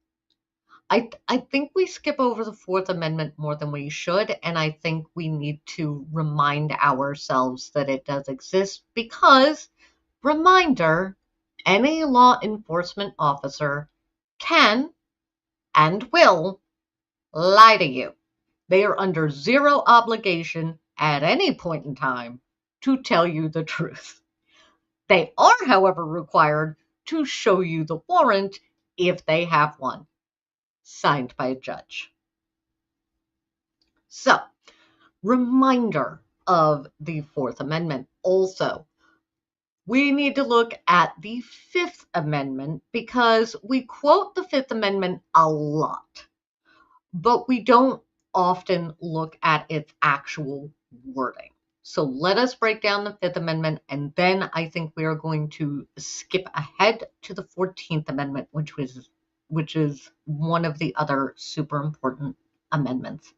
I think we skip over the Fourth Amendment more than we should, and I think we need to remind ourselves that it does exist because, reminder, any law enforcement officer can and will lie to you. They are under zero obligation at any point in time to tell you the truth. They are, however, required to show you the warrant if they have one, signed by a judge. So, reminder of the Fourth Amendment. Also, we need to look at the Fifth Amendment because we quote the Fifth Amendment a lot, but we don't often look at its actual wording. So let us break down the Fifth Amendment, and then I think we are going to skip ahead to the 14th Amendment, which is one of the other super important amendments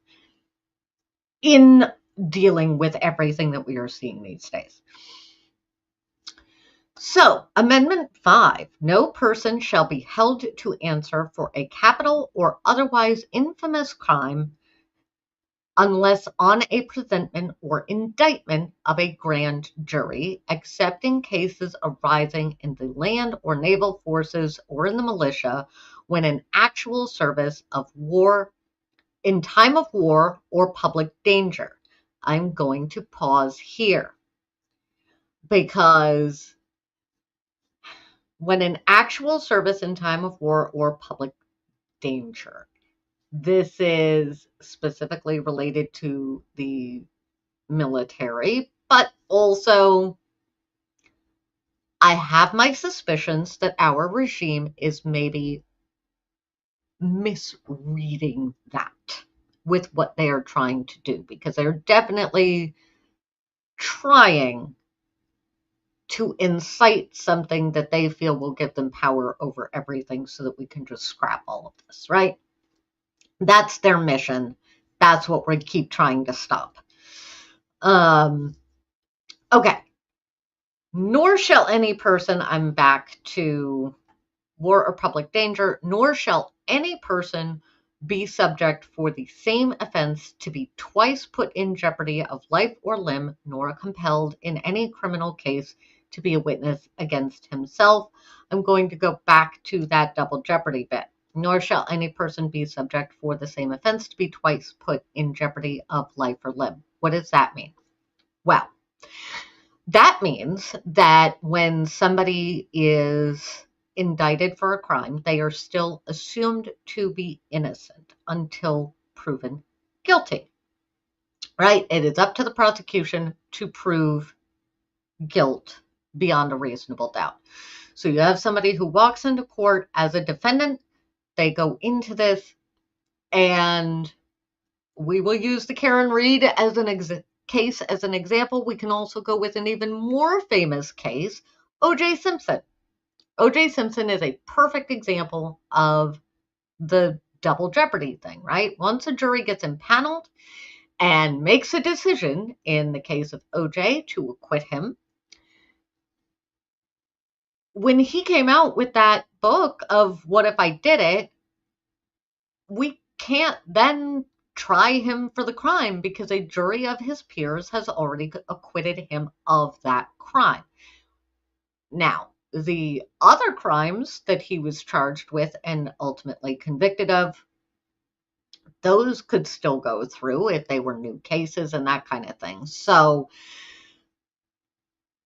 in dealing with everything that we are seeing these days. So, Amendment 5, no person shall be held to answer for a capital or otherwise infamous crime unless on a presentment or indictment of a grand jury, except in cases arising in the land or naval forces or in the militia, when in actual service of war, in time of war or public danger. I'm going to pause here because when in actual service in time of war or public danger, this is specifically related to the military, but also I have my suspicions that our regime is maybe misreading that with what they are trying to do, because they're definitely trying to incite something that they feel will give them power over everything so that we can just scrap all of this, right? That's their mission. That's what we keep trying to stop. Okay. Nor shall any person, I'm back to war or public danger, nor shall any person be subject for the same offense to be twice put in jeopardy of life or limb, nor compelled in any criminal case to be a witness against himself. I'm going to go back to that double jeopardy bit. Nor shall any person be subject for the same offense to be twice put in jeopardy of life or limb. What does that mean? Well, that means that when somebody is indicted for a crime, they are still assumed to be innocent until proven guilty, right? It is up to the prosecution to prove guilt beyond a reasonable doubt. So you have somebody who walks into court as a defendant, they go into this, and we will use the Karen Read as an case as an example. We can also go with an even more famous case, O.J. Simpson. O.J. Simpson is a perfect example of the double jeopardy thing, right? Once a jury gets impaneled and makes a decision, in the case of O.J., to acquit him, when he came out with that book of What If I Did It, we can't then try him for the crime because a jury of his peers has already acquitted him of that crime. Now, the other crimes that he was charged with and ultimately convicted of, those could still go through if they were new cases and that kind of thing. So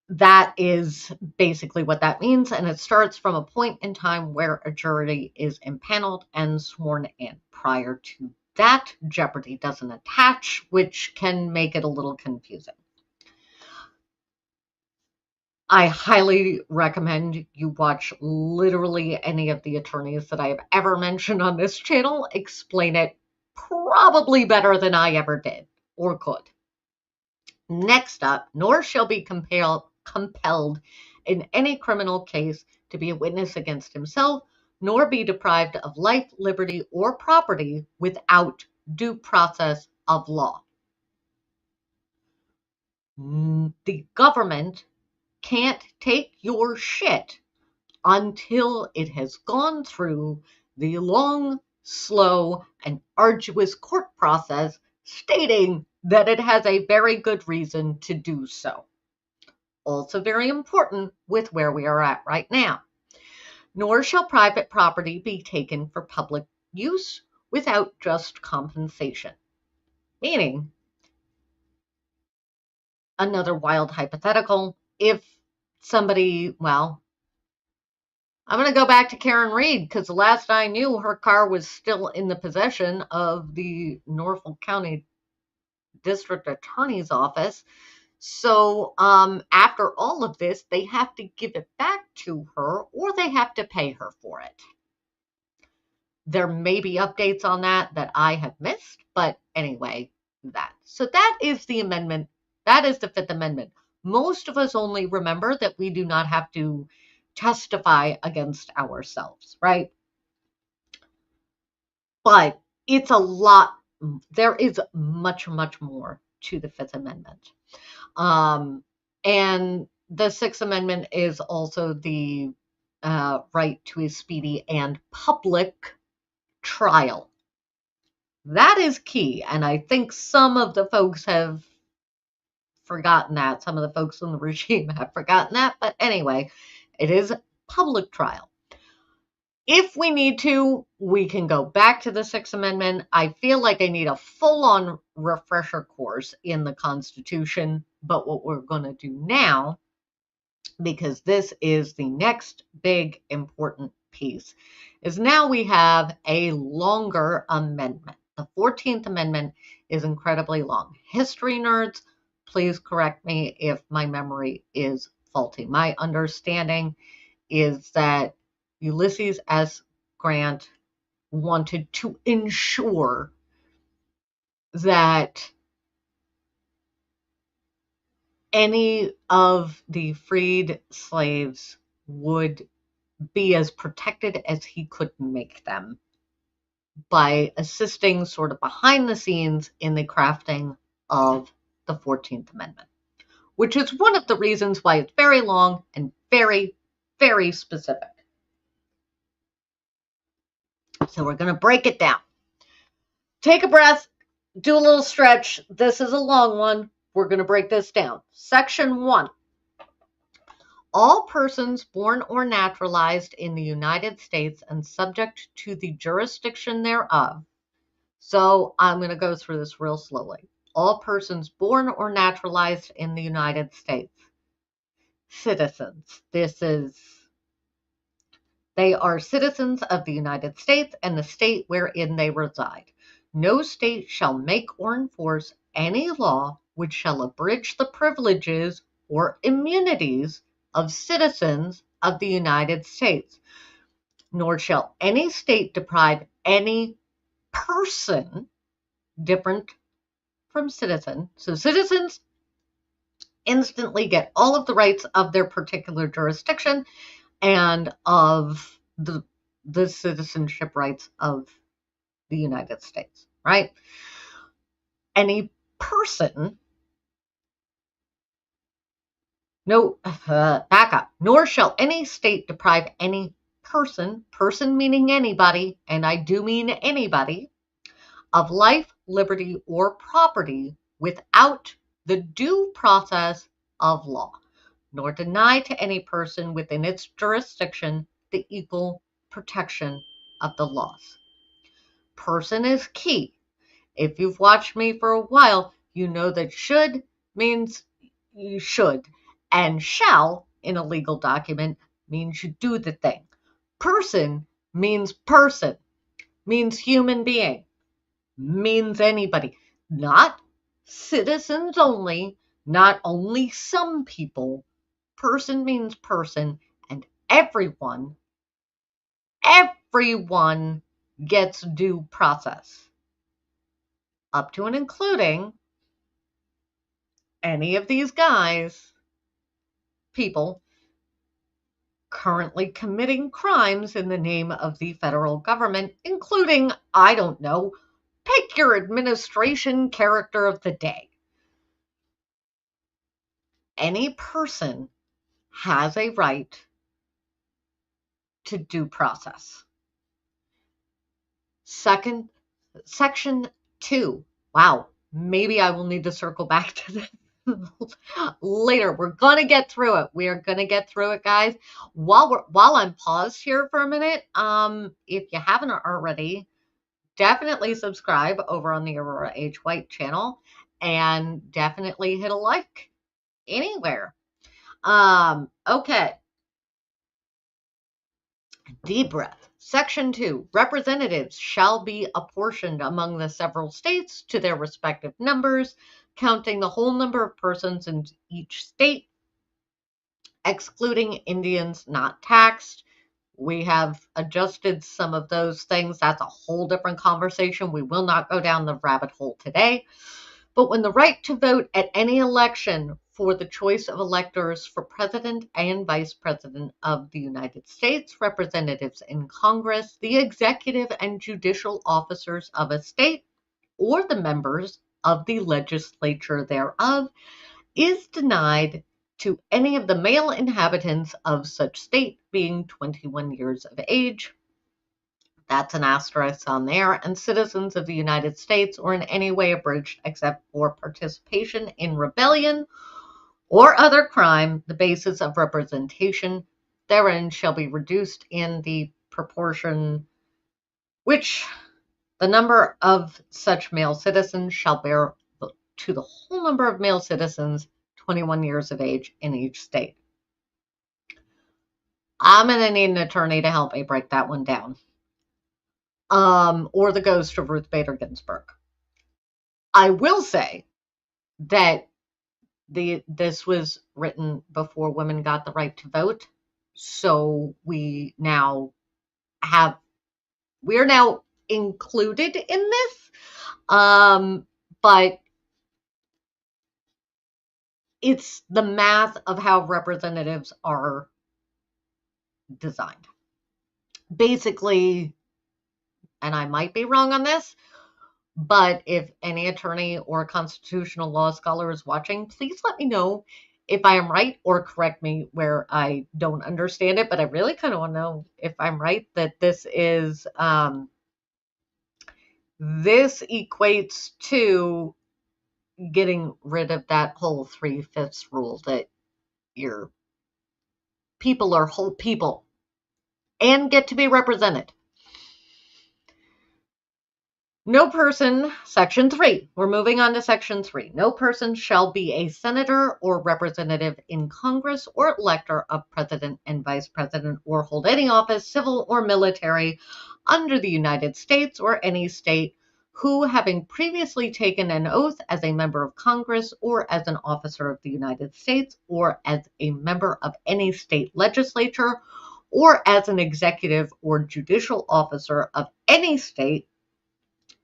that is basically what that means. And it starts from a point in time where a jury is impaneled and sworn in. Prior to that, jeopardy doesn't attach, which can make it a little confusing. I highly recommend you watch literally any of the attorneys that I have ever mentioned on this channel explain it probably better than I ever did or could. Next up, nor shall be compelled in any criminal case to be a witness against himself, nor be deprived of life, liberty, or property without due process of law. The government can't take your shit until it has gone through the long, slow, and arduous court process stating that it has a very good reason to do so. Also very important with where we are at right now. Nor shall private property be taken for public use without just compensation. Meaning, another wild hypothetical, if somebody, well, I'm going to go back to Karen Read because the last I knew her car was still in the possession of the Norfolk County District Attorney's Office. So after all of this, they have to give it back to her or they have to pay her for it. There may be updates on that I have missed, but anyway, that. So that is the amendment. That is the Fifth Amendment. Most of us only remember that we do not have to testify against ourselves, right? But it's a lot. There is much, much more to the Fifth Amendment. And the Sixth Amendment is also the right to a speedy and public trial. That is key. And I think some of the folks have forgotten that. Some of the folks in the regime have forgotten that. But anyway, it is public trial. If we need to, we can go back to the Sixth Amendment. I feel like I need a full-on refresher course in the Constitution. But what we're going to do now, because this is the next big important piece, is now we have a longer amendment. The 14th Amendment is incredibly long. History nerds, please correct me if my memory is faulty. My understanding is that Ulysses S. Grant wanted to ensure that any of the freed slaves would be as protected as he could make them by assisting sort of behind the scenes in the crafting of the 14th Amendment, which is one of the reasons why it's very long and very, very specific. So we're going to break it down. Take a breath, do a little stretch. This is a long one. We're going to break this down. Section 1. All persons born or naturalized in the United States and subject to the jurisdiction thereof. So I'm going to go through this real slowly. All persons born or naturalized in the United States. Citizens. They are citizens of the United States and the state wherein they reside. No state shall make or enforce any law which shall abridge the privileges or immunities of citizens of the United States, nor shall any state deprive any person, different from citizen. So citizens instantly get all of the rights of their particular jurisdiction and of the citizenship rights of the United States, right? Any person, back up, nor shall any state deprive any person meaning anybody, and I do mean anybody, of life, liberty, or property without the due process of law, nor deny to any person within its jurisdiction the equal protection of the laws. Person is key. If you've watched me for a while, you know that should means you should, and shall in a legal document means you do the thing. Person, means human being, means anybody, not citizens only, not only some people. Person means person, and everyone gets due process, up to and including any of these people currently committing crimes in the name of the federal government, including, I don't know, pick your administration character of the day. Any person has a right to due process. Section 2. Wow, maybe I will need to circle back to this later. We're going to get through it. We are going to get through it, guys. While I'm paused here for a minute, if you haven't already, definitely subscribe over on the Aurora H. White channel, and definitely hit a like anywhere. Okay. Deep breath. Section 2. Representatives shall be apportioned among the several states to their respective numbers, counting the whole number of persons in each state, excluding Indians not taxed. We have adjusted some of those things. That's a whole different conversation. We will not go down the rabbit hole today. But when the right to vote at any election for the choice of electors for president and vice president of the United States, representatives in Congress, the executive and judicial officers of a state, or the members of the legislature thereof, is denied to any of the male inhabitants of such state being 21 years of age. That's an asterisk on there. And citizens of the United States, or in any way abridged except for participation in rebellion or other crime, the basis of representation therein shall be reduced in the proportion which the number of such male citizens shall bear to the whole number of male citizens 21 years of age in each state. I'm going to need an attorney to help me break that one down. Or the ghost of Ruth Bader Ginsburg. I will say that this was written before women got the right to vote, so we're now included in this, but it's the math of how representatives are designed. Basically, and I might be wrong on this, but if any attorney or constitutional law scholar is watching, please let me know if I am right, or correct me where I don't understand it. But I really kind of want to know if I'm right, that this is this equates to getting rid of that whole 3/5 rule, that your people are whole people and get to be represented. No person, Section 3, we're moving on to Section 3. No person shall be a senator or representative in Congress or elector of president and vice president, or hold any office, civil or military, under the United States or any state, who, having previously taken an oath as a member of Congress or as an officer of the United States or as a member of any state legislature or as an executive or judicial officer of any state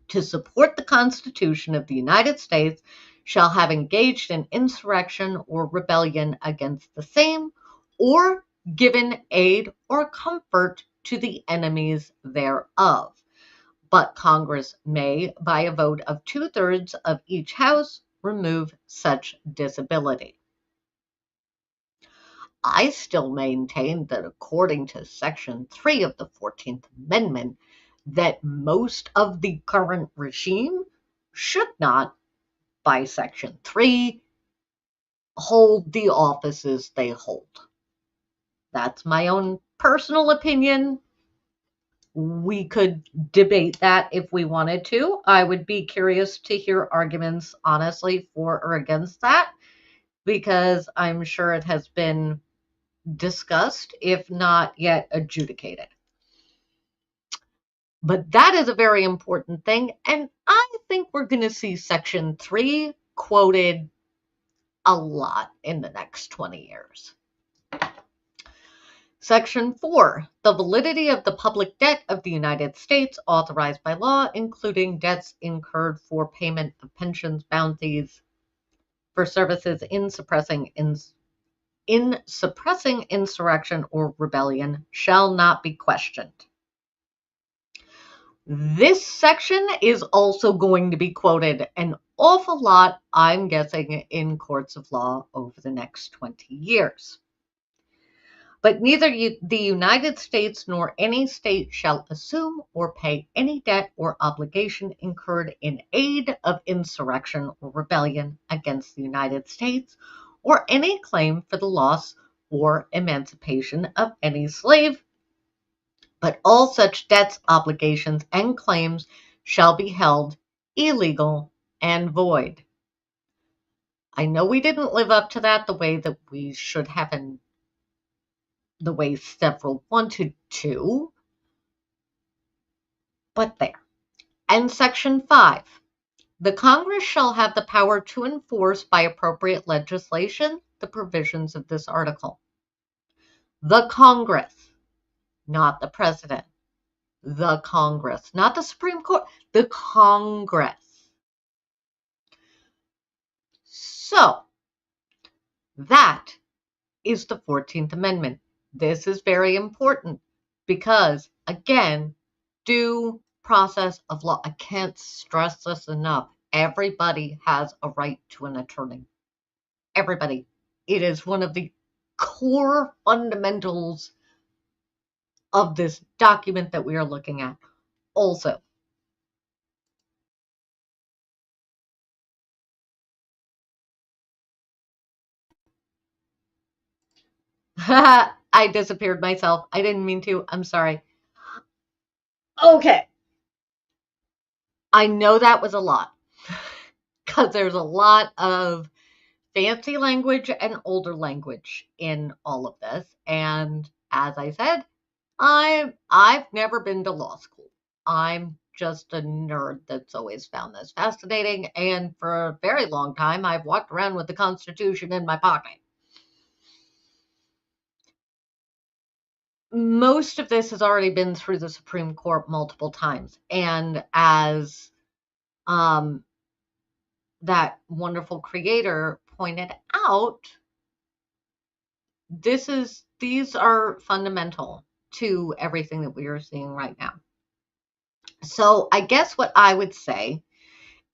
to support the Constitution of the United States shall have engaged in insurrection or rebellion against the same or given aid or comfort to the enemies thereof. But Congress may, by a vote of 2/3 of each house, remove such disability. I still maintain that according to Section 3 of the 14th Amendment, that most of the current regime should not, by Section 3, hold the offices they hold. That's my own personal opinion. We could debate that if we wanted to. I would be curious to hear arguments, honestly, for or against that, because I'm sure it has been discussed, if not yet adjudicated. But that is a very important thing, and I think we're going to see Section 3 quoted a lot in the next 20 years. Section 4, the validity of the public debt of the United States authorized by law, including debts incurred for payment of pensions, bounties, for services in suppressing insurrection or rebellion, shall not be questioned. This section is also going to be quoted an awful lot, I'm guessing, in courts of law over the next 20 years. But neither the United States nor any state shall assume or pay any debt or obligation incurred in aid of insurrection or rebellion against the United States, or any claim for the loss or emancipation of any slave, but all such debts, obligations, and claims shall be held illegal and void. I know we didn't live up to that the way that we should have, and the way several wanted to, but there. And Section 5, the Congress shall have the power to enforce by appropriate legislation the provisions of this article. The Congress, not the President. The Congress, not the Supreme Court, the Congress. So, that is the 14th Amendment. This is very important because, again, due process of law. I can't stress this enough. Everybody has a right to an attorney. Everybody. It is one of the core fundamentals of this document that we are looking at. Also, I disappeared myself. I didn't mean to. I'm sorry. Okay. I know that was a lot because there's a lot of fancy language and older language in all of this. And as I said, I've never been to law school. I'm just a nerd that's always found this fascinating. And for a very long time, I've walked around with the Constitution in my pocket. Most of this has already been through the Supreme Court multiple times. And as that wonderful creator pointed out, these are fundamental to everything that we are seeing right now. So I guess what I would say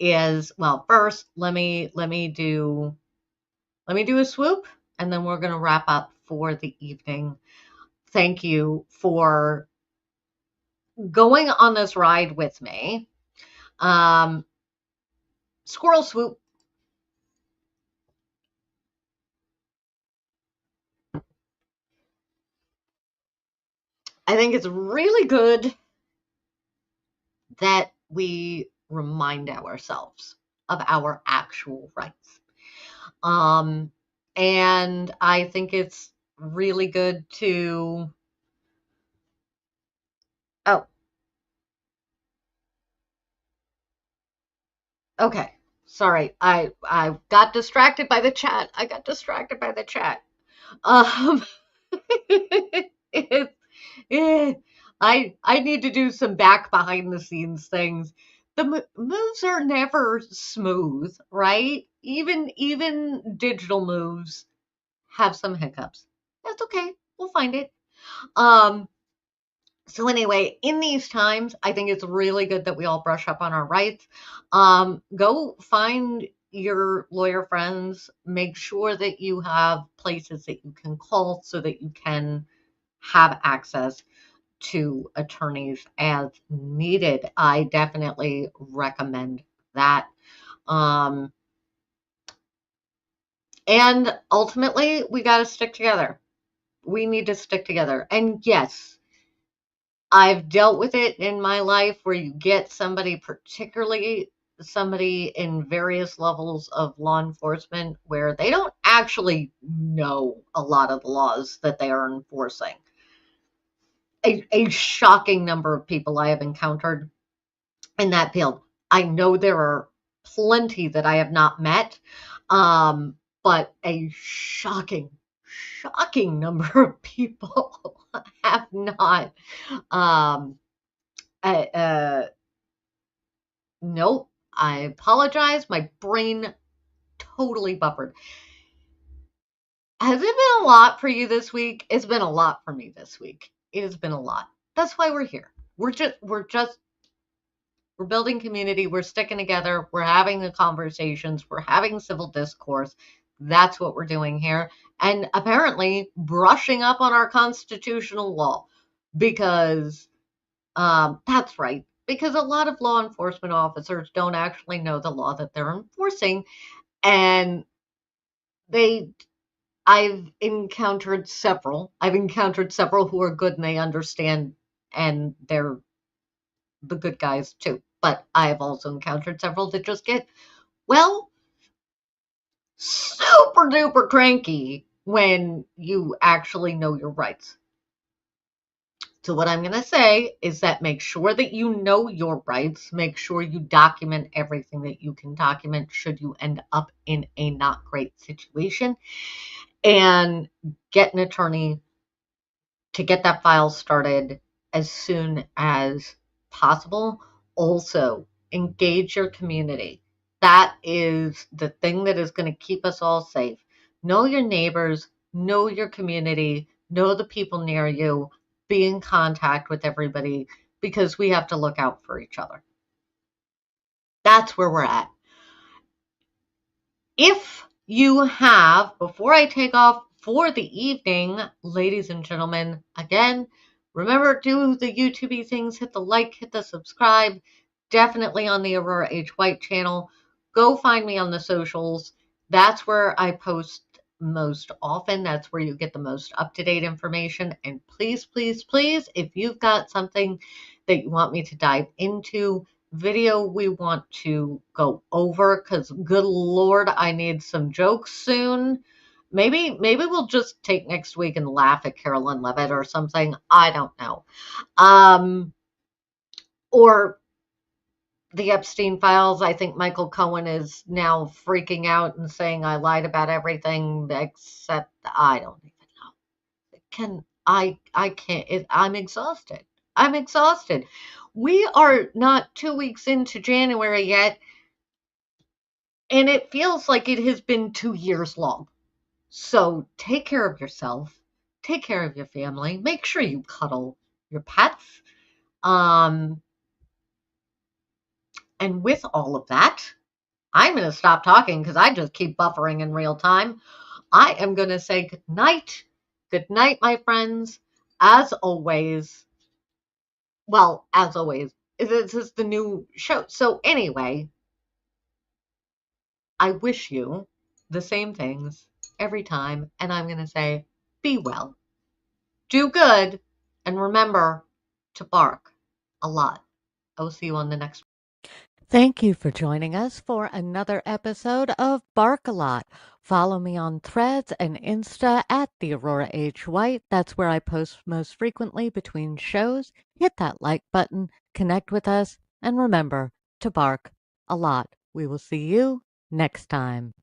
is, well, first let me do a swoop, and then we're going to wrap up for the evening. Thank you for going on this ride with me. Squirrel swoop. I think it's really good that we remind ourselves of our actual rights. And I think it's really good to, Okay. Sorry. I got distracted by the chat. Um, it, I need to do some back behind the scenes things. The moves are never smooth, right? Even digital moves have some hiccups. That's okay. We'll find it. Um, so anyway, in these times, I think it's really good that we all brush up on our rights. Go find your lawyer friends. Make sure that you have places that you can call so that you can have access to attorneys as needed. I definitely recommend that. Um, and ultimately, we got to stick together. We need to stick together. And yes, I've dealt with it in my life where you get somebody, particularly somebody in various levels of law enforcement, where they don't actually know a lot of the laws that they are enforcing. A shocking number of people I have encountered in that field. I know there are plenty that I have not met, but a shocking number of people have not. Um, nope. I apologize. My brain totally buffered. Has it been a lot for you this week? It's been a lot for me this week. It has been a lot. That's why we're here. We're building community. We're sticking together. We're having the conversations. We're having civil discourse. That's what we're doing here. And apparently brushing up on our constitutional law because that's right. Because a lot of law enforcement officers don't actually know the law that they're enforcing. And I've encountered several who are good and they understand and they're the good guys too. But I have also encountered several that just get, well, super duper cranky when you actually know your rights. So what I'm going to say is that make sure that you know your rights. Make sure you document everything that you can document should you end up in a not great situation. And get an attorney to get that file started as soon as possible. Also, engage your community. That is the thing that is going to keep us all safe. Know your neighbors, know your community, know the people near you, be in contact with everybody because we have to look out for each other. That's where we're at. If you have, before I take off for the evening, ladies and gentlemen, again, remember, do the YouTube things, hit the like, hit the subscribe, definitely on the Aurora H. White channel. Go find me on the socials. That's where I post most often. That's where you get the most up-to-date information. And please, please, please, if you've got something that you want me to dive into, video we want to go over, because good Lord, I need some jokes soon. Maybe we'll just take next week and laugh at Carolyn Levitt or something. I don't know. Or the Epstein files. I think Michael Cohen is now freaking out and saying I lied about everything except I don't even know. I can't. I'm exhausted. I'm exhausted. We are not 2 weeks into January yet, and it feels like it has been 2 years long. So take care of yourself. Take care of your family. Make sure you cuddle your pets. And with all of that, I'm going to stop talking because I just keep buffering in real time. I am going to say good night. Good night, my friends. As always, this is the new show. So anyway, I wish you the same things every time. And I'm going to say, be well, do good, and remember to bark a lot. I'll see you on the next one. Thank you for joining us for another episode of Bark a Lot. Follow me on Threads and Insta at the Aurora H. White. That's where I post most frequently between shows. Hit that like button, connect with us, and remember to bark a lot. We will see you next time.